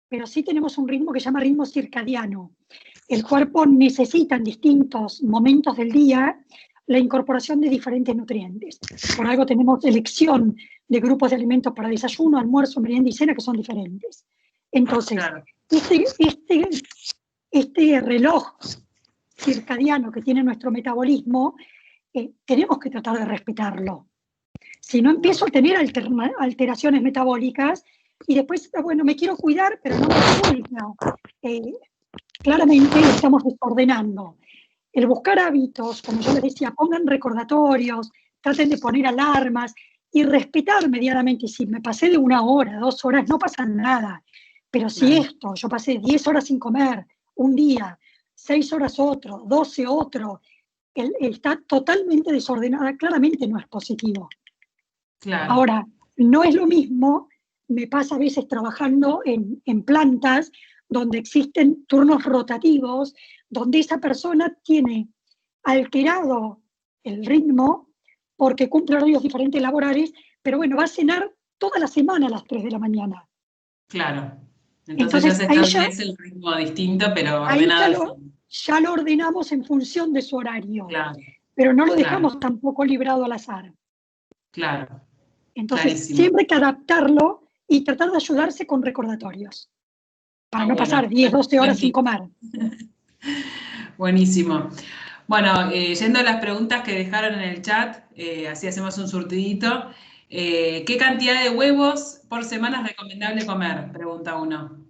pero sí tenemos un ritmo que se llama ritmo circadiano. El cuerpo necesita en distintos momentos del día la incorporación de diferentes nutrientes. Por algo tenemos elección de grupos de alimentos para desayuno, almuerzo, merienda y cena que son diferentes. Entonces, Claro. este reloj circadiano que tiene nuestro metabolismo, tenemos que tratar de respetarlo. Si no, empiezo a tener alteraciones metabólicas y después, bueno, me quiero cuidar, pero no me cuido. Claramente lo estamos desordenando. El buscar hábitos, como yo les decía, pongan recordatorios, traten de poner alarmas y respetar medianamente. Si me pasé de 1 hora, 2 horas, no pasa nada. Pero si yo pasé 10 horas sin comer, un día, 6 horas otro, 12 otro, está totalmente desordenada, claramente no es positivo. Claro. Ahora, no es lo mismo, me pasa a veces trabajando en plantas donde existen turnos rotativos, donde esa persona tiene alterado el ritmo porque cumple horarios diferentes laborales, pero bueno, va a cenar toda la semana a las 3 de la mañana. Claro. Entonces ya se establece el ritmo distinto, pero ordenado. Ya lo ordenamos en función de su horario, claro, pero no lo dejamos tampoco librado al azar. Claro. Entonces, Clarísimo. siempre hay que adaptarlo y tratar de ayudarse con recordatorios, para no pasar 10, 12 horas sin comer. Buenísimo. Bueno, yendo a las preguntas que dejaron en el chat, así hacemos un surtidito. ¿Qué cantidad de huevos por semana es recomendable comer? Pregunta uno.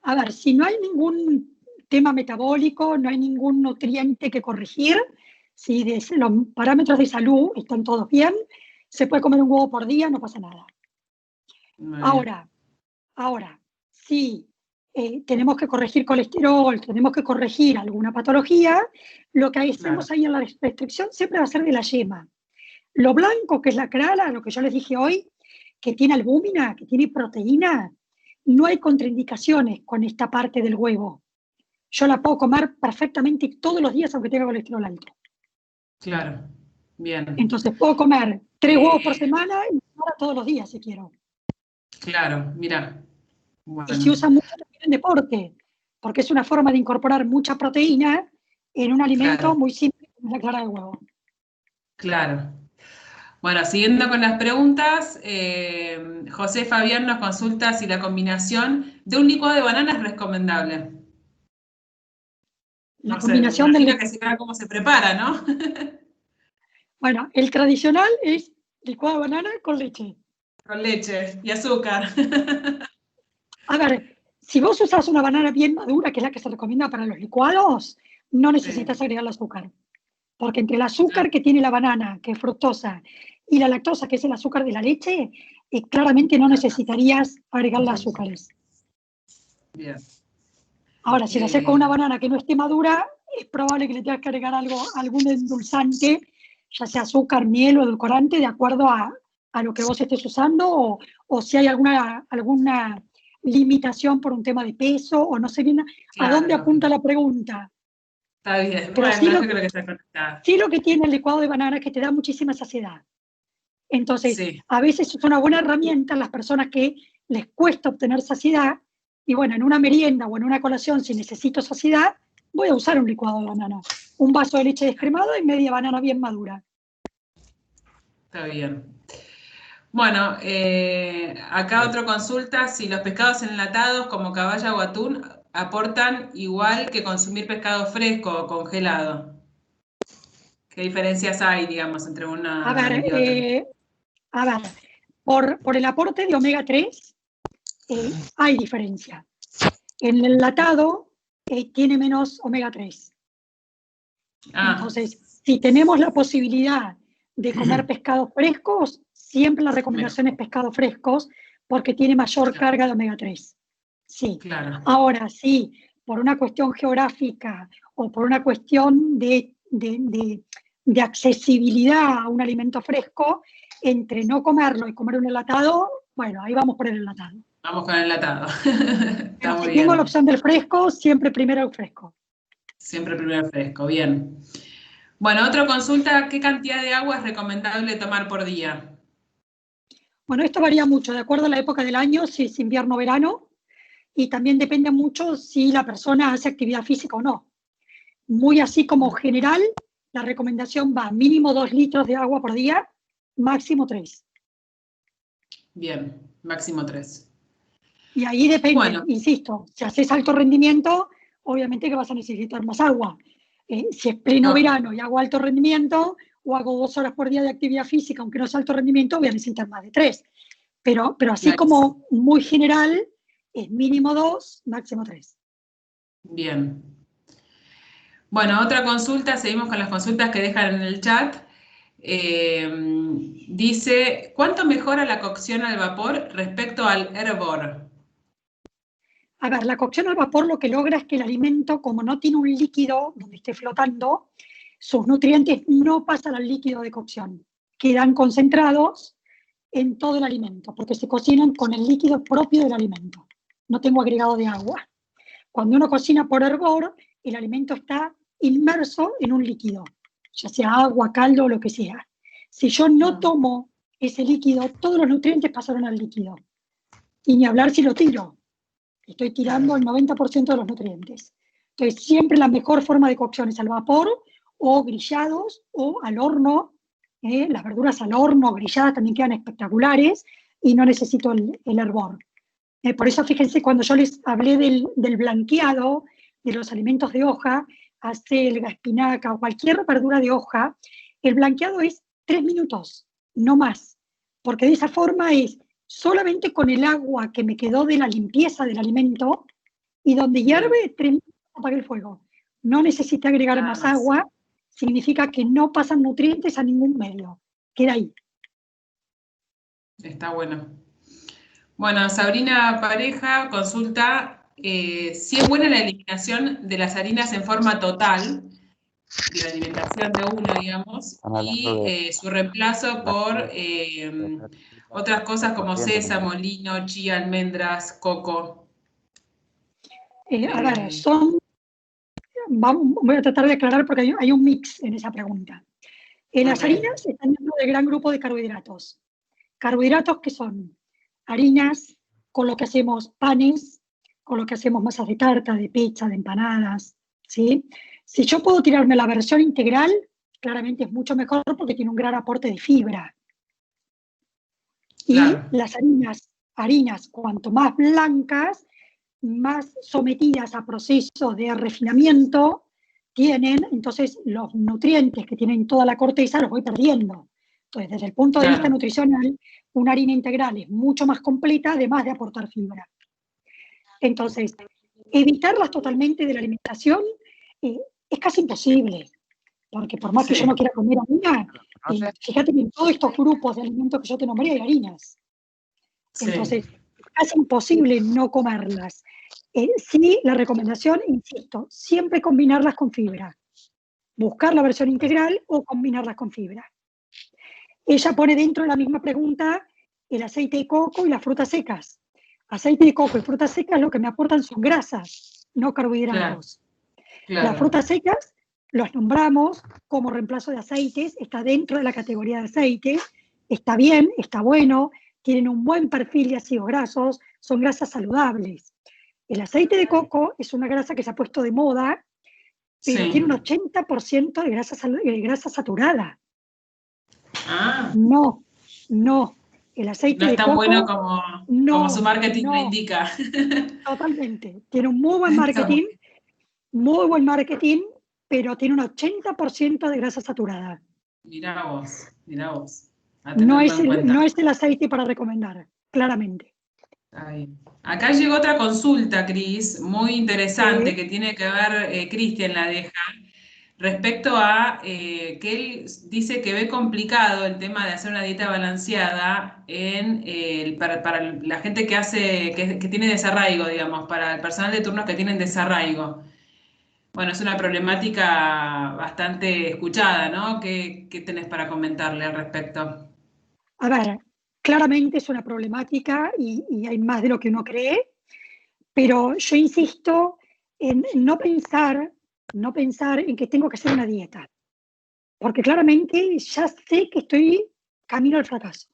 A ver, si no hay ningún tema metabólico, no hay ningún nutriente que corregir, si los parámetros de salud están todos bien, se puede comer un huevo por día, no pasa nada. Ahora, si tenemos que corregir colesterol, tenemos que corregir alguna patología, lo que hacemos ahí en la restricción siempre va a ser de la yema. Lo blanco, que es la clara, lo que yo les dije hoy, que tiene albúmina, que tiene proteína, no hay contraindicaciones con esta parte del huevo. Yo la puedo comer perfectamente todos los días aunque tenga colesterol alto. Claro, bien. Entonces puedo comer 3 huevos por semana y todos los días si quiero. Claro, mira. Bueno. Y se usa mucho también en deporte, porque es una forma de incorporar mucha proteína en un alimento muy simple como la clara de huevo. Claro. Bueno, siguiendo con las preguntas, José Fabián nos consulta si la combinación de un licuado de banana es recomendable. La combinación del que se vea cómo se prepara, ¿no? Bueno, el tradicional es licuado de banana con leche. Con leche y azúcar. A ver, si vos usás una banana bien madura, que es la que se recomienda para los licuados, no necesitas agregarle azúcar. Porque entre el azúcar que tiene la banana, que es fructosa, y la lactosa, que es el azúcar de la leche, claramente no necesitarías agregarle azúcares. Bien. Ahora, si la haces con una banana que no esté madura, es probable que le tengas que agregar algún endulzante, ya sea azúcar, miel o edulcorante, de acuerdo a lo que vos estés usando, o si hay alguna limitación por un tema de peso, o no sé bien a dónde apunta la pregunta. Está bien, pero bueno, sí yo creo que está conectada. Sí, lo que tiene el licuado de banana es que te da muchísima saciedad. Entonces, a veces es una buena herramienta a las personas que les cuesta obtener saciedad, y bueno, en una merienda o en una colación, si necesito saciedad, voy a usar un licuado de banana. Un vaso de leche descremada y media banana bien madura. Está bien. Bueno, acá otra consulta, si los pescados enlatados como caballa o atún aportan igual que consumir pescado fresco o congelado. ¿Qué diferencias hay, digamos, entre una y otra? Por el aporte de omega 3 hay diferencia. El enlatado tiene menos omega 3. Entonces, si tenemos la posibilidad de comer pescados frescos, siempre la recomendación es pescados frescos porque tiene mayor carga de omega 3. Sí. Claro. Ahora, sí, por una cuestión geográfica o por una cuestión de accesibilidad a un alimento fresco, entre no comerlo y comer un enlatado, bueno, ahí vamos por el enlatado. Vamos con el enlatado. Pero si tengo la opción del fresco, siempre primero el fresco. Siempre primero el fresco, bien. Bueno, otra consulta, ¿qué cantidad de agua es recomendable tomar por día? Bueno, esto varía mucho, de acuerdo a la época del año, si es invierno o verano, y también depende mucho si la persona hace actividad física o no. Muy así como general, la recomendación va mínimo 2 litros de agua por día, máximo 3. Bien, máximo 3. Y ahí depende, Bueno. insisto, si haces alto rendimiento, obviamente que vas a necesitar más agua. Si es pleno verano y hago alto rendimiento, o hago 2 horas por día de actividad física, aunque no sea alto rendimiento, voy a necesitar más de 3. Pero así como muy general, es mínimo 2, máximo 3. Bien. Bueno, otra consulta, seguimos con las consultas que dejan en el chat. Dice, ¿cuánto mejora la cocción al vapor respecto al hervor? A ver, la cocción al vapor lo que logra es que el alimento, como no tiene un líquido donde esté flotando, sus nutrientes no pasan al líquido de cocción. Quedan concentrados en todo el alimento, porque se cocinan con el líquido propio del alimento. No tengo agregado de agua. Cuando uno cocina por hervor, el alimento está inmerso en un líquido, ya sea agua, caldo o lo que sea. Si yo no tomo ese líquido, todos los nutrientes pasaron al líquido. Y ni hablar si lo tiro. Estoy tirando el 90% de los nutrientes. Entonces, siempre la mejor forma de cocción es al vapor o grillados o al horno. Las verduras al horno, grilladas, también quedan espectaculares y no necesito el hervor. Por eso, fíjense, cuando yo les hablé del blanqueado de los alimentos de hoja, acelga, espinaca o cualquier verdura de hoja, el blanqueado es 3 minutos, no más. Porque de esa forma es solamente con el agua que me quedó de la limpieza del alimento y donde hierve, 3 minutos apague el fuego. No necesité agregar más agua, significa que no pasan nutrientes a ningún medio. Queda ahí. Está bueno. Bueno, Sabrina Pareja consulta si es buena la eliminación de las harinas en forma total, de la alimentación de uno, digamos, y su reemplazo por otras cosas como sésamo, lino, chía, almendras, coco. A ver, voy a tratar de aclarar porque hay un mix en esa pregunta. Las harinas están dentro del gran grupo de carbohidratos. Carbohidratos que son harinas, con lo que hacemos panes, con lo que hacemos masas de tarta, de pizza, de empanadas, ¿sí? Si yo puedo tirarme la versión integral, claramente es mucho mejor porque tiene un gran aporte de fibra. Claro. Y las harinas, cuanto más blancas, más sometidas a procesos de refinamiento tienen, entonces los nutrientes que tienen toda la corteza los voy perdiendo. Entonces, desde el punto de vista nutricional, una harina integral es mucho más completa, además de aportar fibra. Entonces, evitarlas totalmente de la alimentación es casi imposible, porque por más que yo no quiera comer harina, fíjate que en todos estos grupos de alimentos que yo te nombré hay harinas. Entonces, es casi imposible no comerlas. Sí, la recomendación, insisto, siempre combinarlas con fibra. Buscar la versión integral o combinarlas con fibra. Ella pone dentro de la misma pregunta el aceite de coco y las frutas secas. Aceite de coco y frutas secas lo que me aportan son grasas, no carbohidratos. Claro. Las frutas secas los nombramos como reemplazo de aceites, está dentro de la categoría de aceites, está bien, está bueno, tienen un buen perfil de ácidos grasos, son grasas saludables. El aceite de coco es una grasa que se ha puesto de moda, pero tiene un 80% de grasa saturada. No. El aceite de coco... No es tan bueno como su marketing lo indica. Totalmente. Tiene un muy buen marketing, pero tiene un 80% de grasa saturada. Mirá vos. No es el aceite para recomendar, claramente. Ahí. Acá llegó otra consulta, Cris, muy interesante, que tiene que ver, Cristian la deja, respecto a que él dice que ve complicado el tema de hacer una dieta balanceada para la gente que tiene desarraigo, digamos, para el personal de turnos que tienen desarraigo. Bueno, es una problemática bastante escuchada, ¿no? ¿Qué tenés para comentarle al respecto? A ver, claramente es una problemática y hay más de lo que uno cree, pero yo insisto en no pensar en que tengo que hacer una dieta, porque claramente ya sé que estoy camino al fracaso.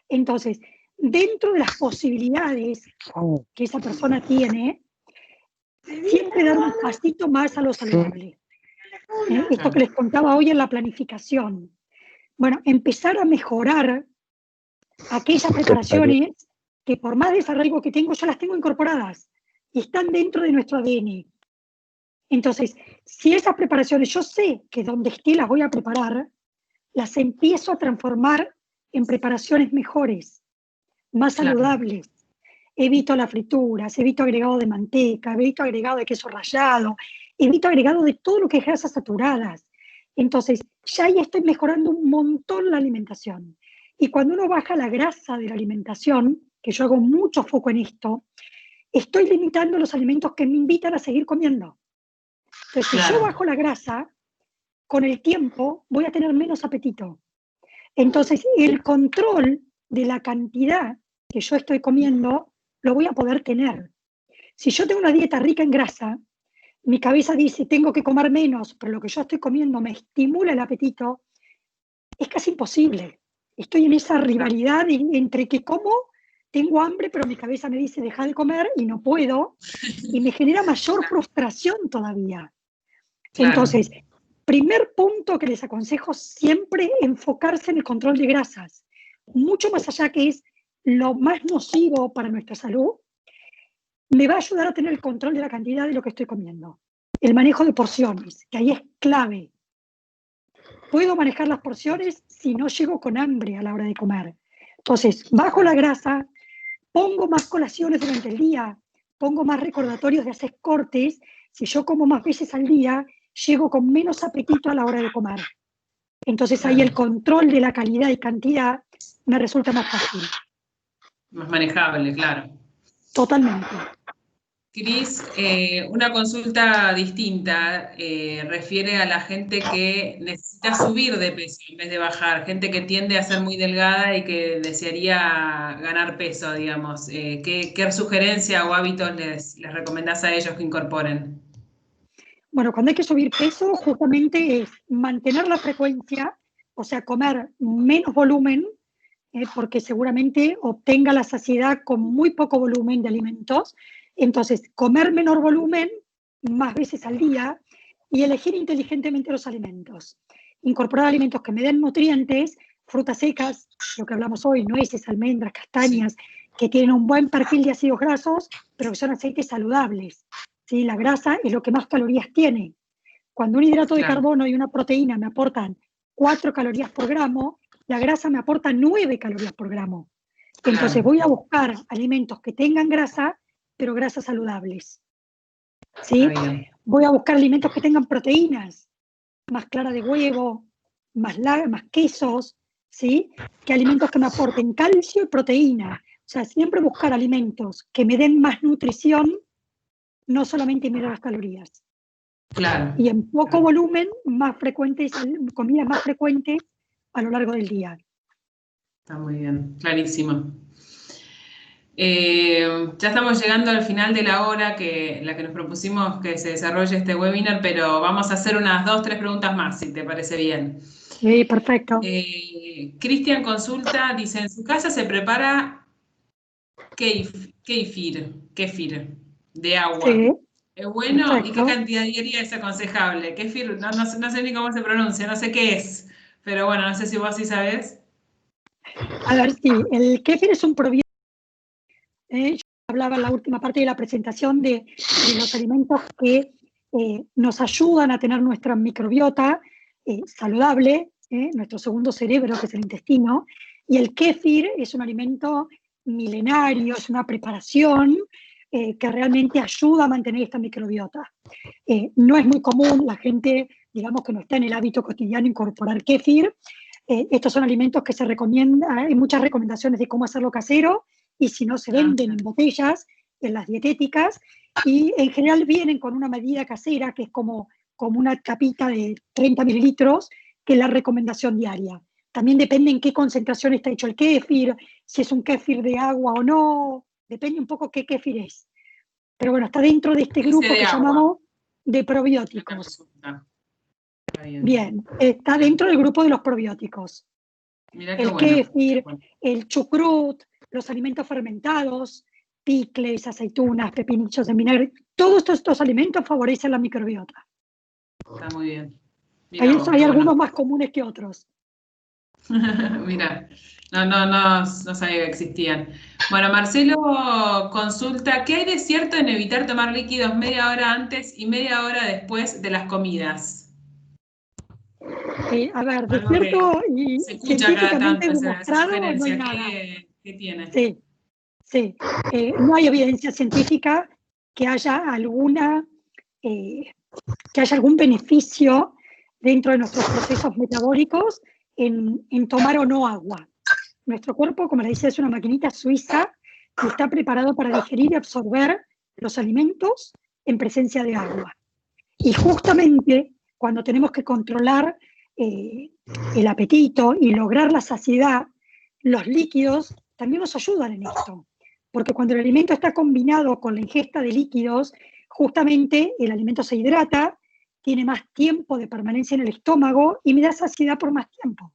Entonces, dentro de las posibilidades que esa persona tiene, siempre dar un pasito más a lo saludable. Esto que les contaba hoy en la planificación. Bueno, empezar a mejorar aquellas preparaciones que por más desarraigo que tengo, yo las tengo incorporadas y están dentro de nuestro ADN. Entonces, si esas preparaciones yo sé que donde esté las voy a preparar, las empiezo a transformar en preparaciones mejores, más saludables. Evito las frituras, evito agregado de manteca, evito agregado de queso rallado, evito agregado de todo lo que es grasas saturadas. Entonces, ya ahí estoy mejorando un montón la alimentación. Y cuando uno baja la grasa de la alimentación, que yo hago mucho foco en esto, estoy limitando los alimentos que me invitan a seguir comiendo. Entonces, si yo bajo la grasa, con el tiempo voy a tener menos apetito. Entonces, el control de la cantidad que yo estoy comiendo lo voy a poder tener. Si yo tengo una dieta rica en grasa, mi cabeza dice, tengo que comer menos, pero lo que yo estoy comiendo me estimula el apetito, es casi imposible. Estoy en esa rivalidad entre que como, tengo hambre, pero mi cabeza me dice, deja de comer y no puedo, y me genera mayor frustración todavía. Entonces, primer punto que les aconsejo siempre, enfocarse en el control de grasas. Mucho más allá que es lo más nocivo para nuestra salud, me va a ayudar a tener el control de la cantidad de lo que estoy comiendo. El manejo de porciones, que ahí es clave. Puedo manejar las porciones si no llego con hambre a la hora de comer. Entonces, bajo la grasa, pongo más colaciones durante el día, pongo más recordatorios de hacer cortes. Si yo como más veces al día, llego con menos apetito a la hora de comer. Entonces ahí el control de la calidad y cantidad me resulta más fácil. Más manejable, claro. Totalmente. Cris, una consulta distinta refiere a la gente que necesita subir de peso en vez de bajar, gente que tiende a ser muy delgada y que desearía ganar peso, digamos. ¿Qué sugerencia o hábitos les recomendás a ellos que incorporen? Bueno, cuando hay que subir peso, justamente es mantener la frecuencia, o sea, comer menos volumen, porque seguramente obtenga la saciedad con muy poco volumen de alimentos. Entonces, comer menor volumen, más veces al día, y elegir inteligentemente los alimentos. Incorporar alimentos que me den nutrientes, frutas secas, lo que hablamos hoy, nueces, almendras, castañas, que tienen un buen perfil de ácidos grasos, pero que son aceites saludables. ¿Sí? La grasa es lo que más calorías tiene. Cuando un hidrato de carbono y una proteína me aportan 4 calorías por gramo, la grasa me aporta 9 calorías por gramo. Entonces voy a buscar alimentos que tengan grasa, pero grasas saludables. ¿Sí? Voy a buscar alimentos que tengan proteínas, más clara de huevo, más quesos, ¿sí? Que alimentos que me aporten calcio y proteína. O sea, siempre buscar alimentos que me den más nutrición, no solamente mirar las calorías. Claro. Y en poco volumen, comidas más frecuentes a lo largo del día. Está muy bien, clarísimo. Ya estamos llegando al final de la hora la que nos propusimos que se desarrolle este webinar, pero vamos a hacer unas 2 o 3 preguntas más, si te parece bien. Sí, perfecto. Cristian consulta, dice, en su casa se prepara kéfir de agua. Sí, ¿Es bueno? perfecto. ¿Y qué cantidad diaria es aconsejable? Kéfir, no sé ni cómo se pronuncia, no sé qué es, pero bueno, no sé si vos sí sabés. A ver, sí, el kéfir es un probiótico. Yo hablaba en la última parte de la presentación de los alimentos que nos ayudan a tener nuestra microbiota saludable, nuestro segundo cerebro, que es el intestino, y el kéfir es un alimento milenario, es una preparación que realmente ayuda a mantener esta microbiota. No es muy común, la gente, digamos que no está en el hábito cotidiano incorporar kéfir. Estos son alimentos que se recomiendan, hay muchas recomendaciones de cómo hacerlo casero, y si no se venden en botellas, en las dietéticas, y en general vienen con una medida casera, que es como una tapita de 30 mililitros, que es la recomendación diaria. También depende en qué concentración está hecho el kéfir, si es un kéfir de agua o no, depende un poco qué kéfir es. Pero bueno, está dentro de este grupo que llamamos de probióticos. Bien, está dentro del grupo de los probióticos. El kéfir, el chucrut, los alimentos fermentados, picles, aceitunas, pepinillos de vinagre, todos estos alimentos favorecen la microbiota. Está muy bien. Mirá Hay, vos, hay qué algunos bueno. más comunes que otros. Mira, no sabía que existían. Bueno, Marcelo consulta, ¿qué hay de cierto en evitar tomar líquidos media hora antes y media hora después de las comidas? A ver, de Algo que cierto y se escucha cada científicamente tanto esa demostrado no hay sugerencia. nada. ¿Qué tiene? Sí, sí. No hay evidencia científica que haya que haya algún beneficio dentro de nuestros procesos metabólicos en tomar o no agua. Nuestro cuerpo, como les decía, es una maquinita suiza que está preparado para digerir y absorber los alimentos en presencia de agua. Y justamente cuando tenemos que controlar el apetito y lograr la saciedad, los líquidos también nos ayudan en esto. Porque cuando el alimento está combinado con la ingesta de líquidos, justamente el alimento se hidrata, tiene más tiempo de permanencia en el estómago y me da saciedad por más tiempo.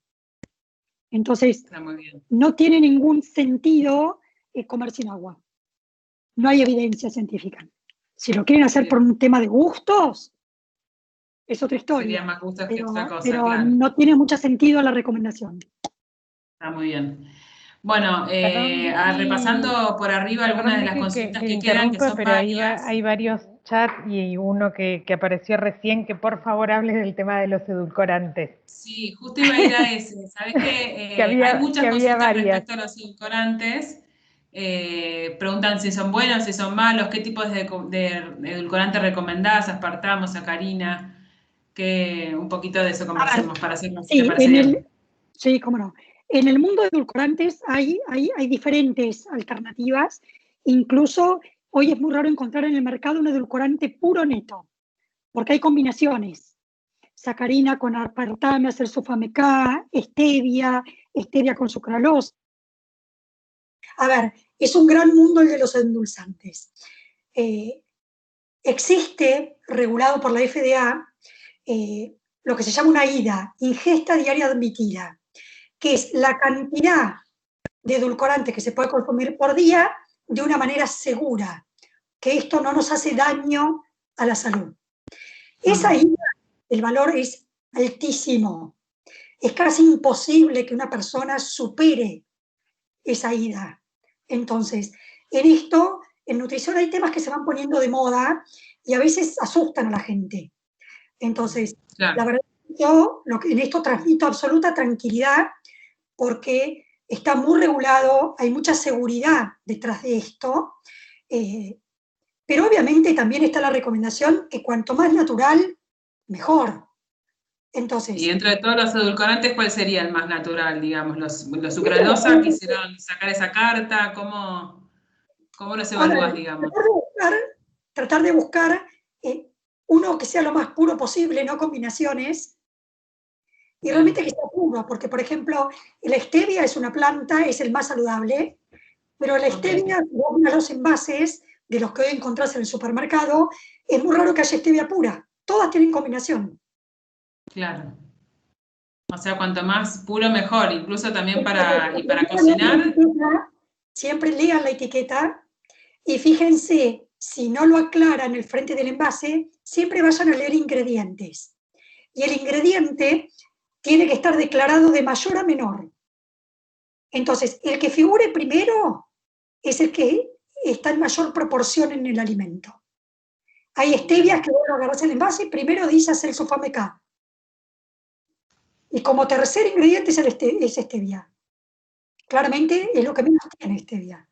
Entonces, Está muy bien. no tiene ningún sentido comer sin agua. No hay evidencia científica. Si lo quieren hacer por un tema de gustos, es otra Sería historia. más gusto que otra cosa, Pero claro. no tiene mucho sentido la recomendación. Está muy bien. Bueno, Perdón, Vicky, repasando por arriba algunas de las Vicky, consultas que que quedan, que interrumpa, son pero varias. hay varios chats y uno que apareció recién, que por favor hables del tema de los edulcorantes. Sí, justo iba a ir a ese. Sabes que hay muchas había consultas varias. respecto a los edulcorantes. Preguntan si son buenos, si son malos, qué tipos de edulcorantes recomendás, aspartamo, sacarina, que un poquito de eso conversemos para hacerlo, si te Sí, parece bien. sí, cómo no. En el mundo de edulcorantes hay diferentes alternativas. Incluso hoy es muy raro encontrar en el mercado un edulcorante puro neto, porque hay combinaciones. Sacarina con aspartame, hacer sulfame K, stevia con sucralosa. A ver, es un gran mundo el de los endulzantes. Existe, regulado por la FDA, lo que se llama una IDA, ingesta diaria admitida, que es la cantidad de edulcorante que se puede consumir por día de una manera segura, que esto no nos hace daño a la salud. Esa IDA, el valor es altísimo. Es casi imposible que una persona supere esa IDA. Entonces, en nutrición hay temas que se van poniendo de moda y a veces asustan a la gente. Entonces, Claro. la verdad, yo en esto transmito absoluta tranquilidad porque está muy regulado, hay mucha seguridad detrás de esto, pero obviamente también está la recomendación que cuanto más natural, mejor. Entonces, Y dentro de todos los edulcorantes, ¿cuál sería el más natural, digamos? ¿Los sucralosa quisieron sacar esa carta? ¿Cómo los evalúas, digamos? Tratar de buscar uno que sea lo más puro posible, no combinaciones, y realmente que sea puro, porque por ejemplo, la stevia es una planta, es el más saludable, pero la stevia, si vos miras los envases de los que hoy encontrás en el supermercado, es muy raro que haya stevia pura, todas tienen combinación. Claro. O sea, cuanto más puro mejor, incluso también para cocinar. Siempre lean la etiqueta y fíjense, si no lo aclara en el frente del envase, siempre vayan a leer ingredientes. Y el ingrediente tiene que estar declarado de mayor a menor. Entonces, el que figure primero es el que está en mayor proporción en el alimento. Hay stevias que vos agarrás el envase y primero dice hacer sulfame K. Y como tercer ingrediente es stevia. Claramente es lo que menos tiene stevia.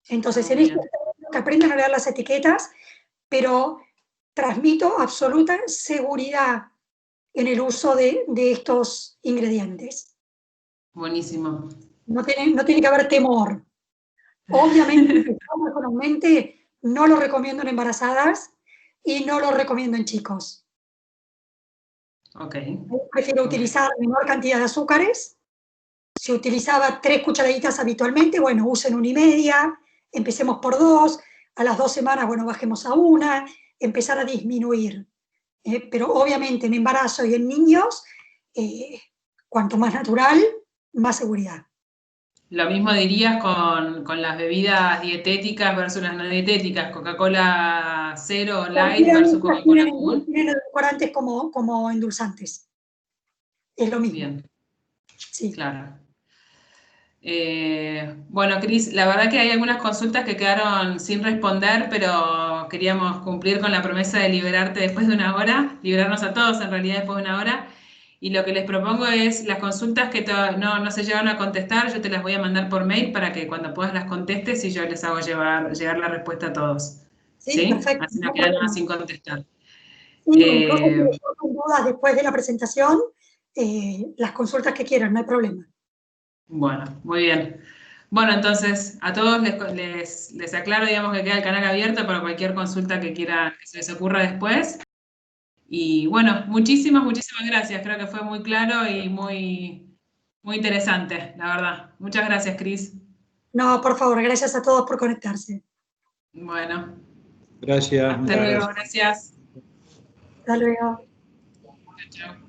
Entonces, en esto que aprendan a leer las etiquetas, pero transmito absoluta seguridad en el uso de estos ingredientes. Buenísimo. No tiene que haber temor. Obviamente, no lo recomiendo en embarazadas y no lo recomiendo en chicos. Okay. Prefiero utilizar menor cantidad de azúcares. Si utilizaba 3 cucharaditas habitualmente, bueno, usen 1,5, empecemos por 2, a las 2 semanas, bueno, bajemos a 1, empezar a disminuir. Pero obviamente en embarazo y en niños, cuanto más natural, más seguridad. Lo mismo dirías con las bebidas dietéticas versus las no dietéticas, Coca-Cola cero light versus Coca-Cola común. Tienen edulcorantes como endulzantes. Es lo mismo. Bien, Sí. claro. Bueno, Cris, la verdad que hay algunas consultas que quedaron sin responder, pero queríamos cumplir con la promesa de liberarte después de una hora, liberarnos a todos en realidad después de una hora. Y lo que les propongo es las consultas que no se llegaron a contestar, yo te las voy a mandar por mail para que cuando puedas las contestes y yo les hago llegar la respuesta a todos. Sí, perfecto. Así no queda nada sin contestar. Sí, incluso con dudas después de la presentación, las consultas que quieran, no hay problema. Bueno, muy bien. Bueno, entonces a todos les aclaro, digamos, que queda el canal abierto para cualquier consulta que quieran, que se les ocurra después. Y bueno, muchísimas gracias. Creo que fue muy claro y muy interesante, la verdad. Muchas gracias, Cris. No, por favor, gracias a todos por conectarse. Bueno. Gracias. Hasta luego, gracias. Hasta luego. Chao.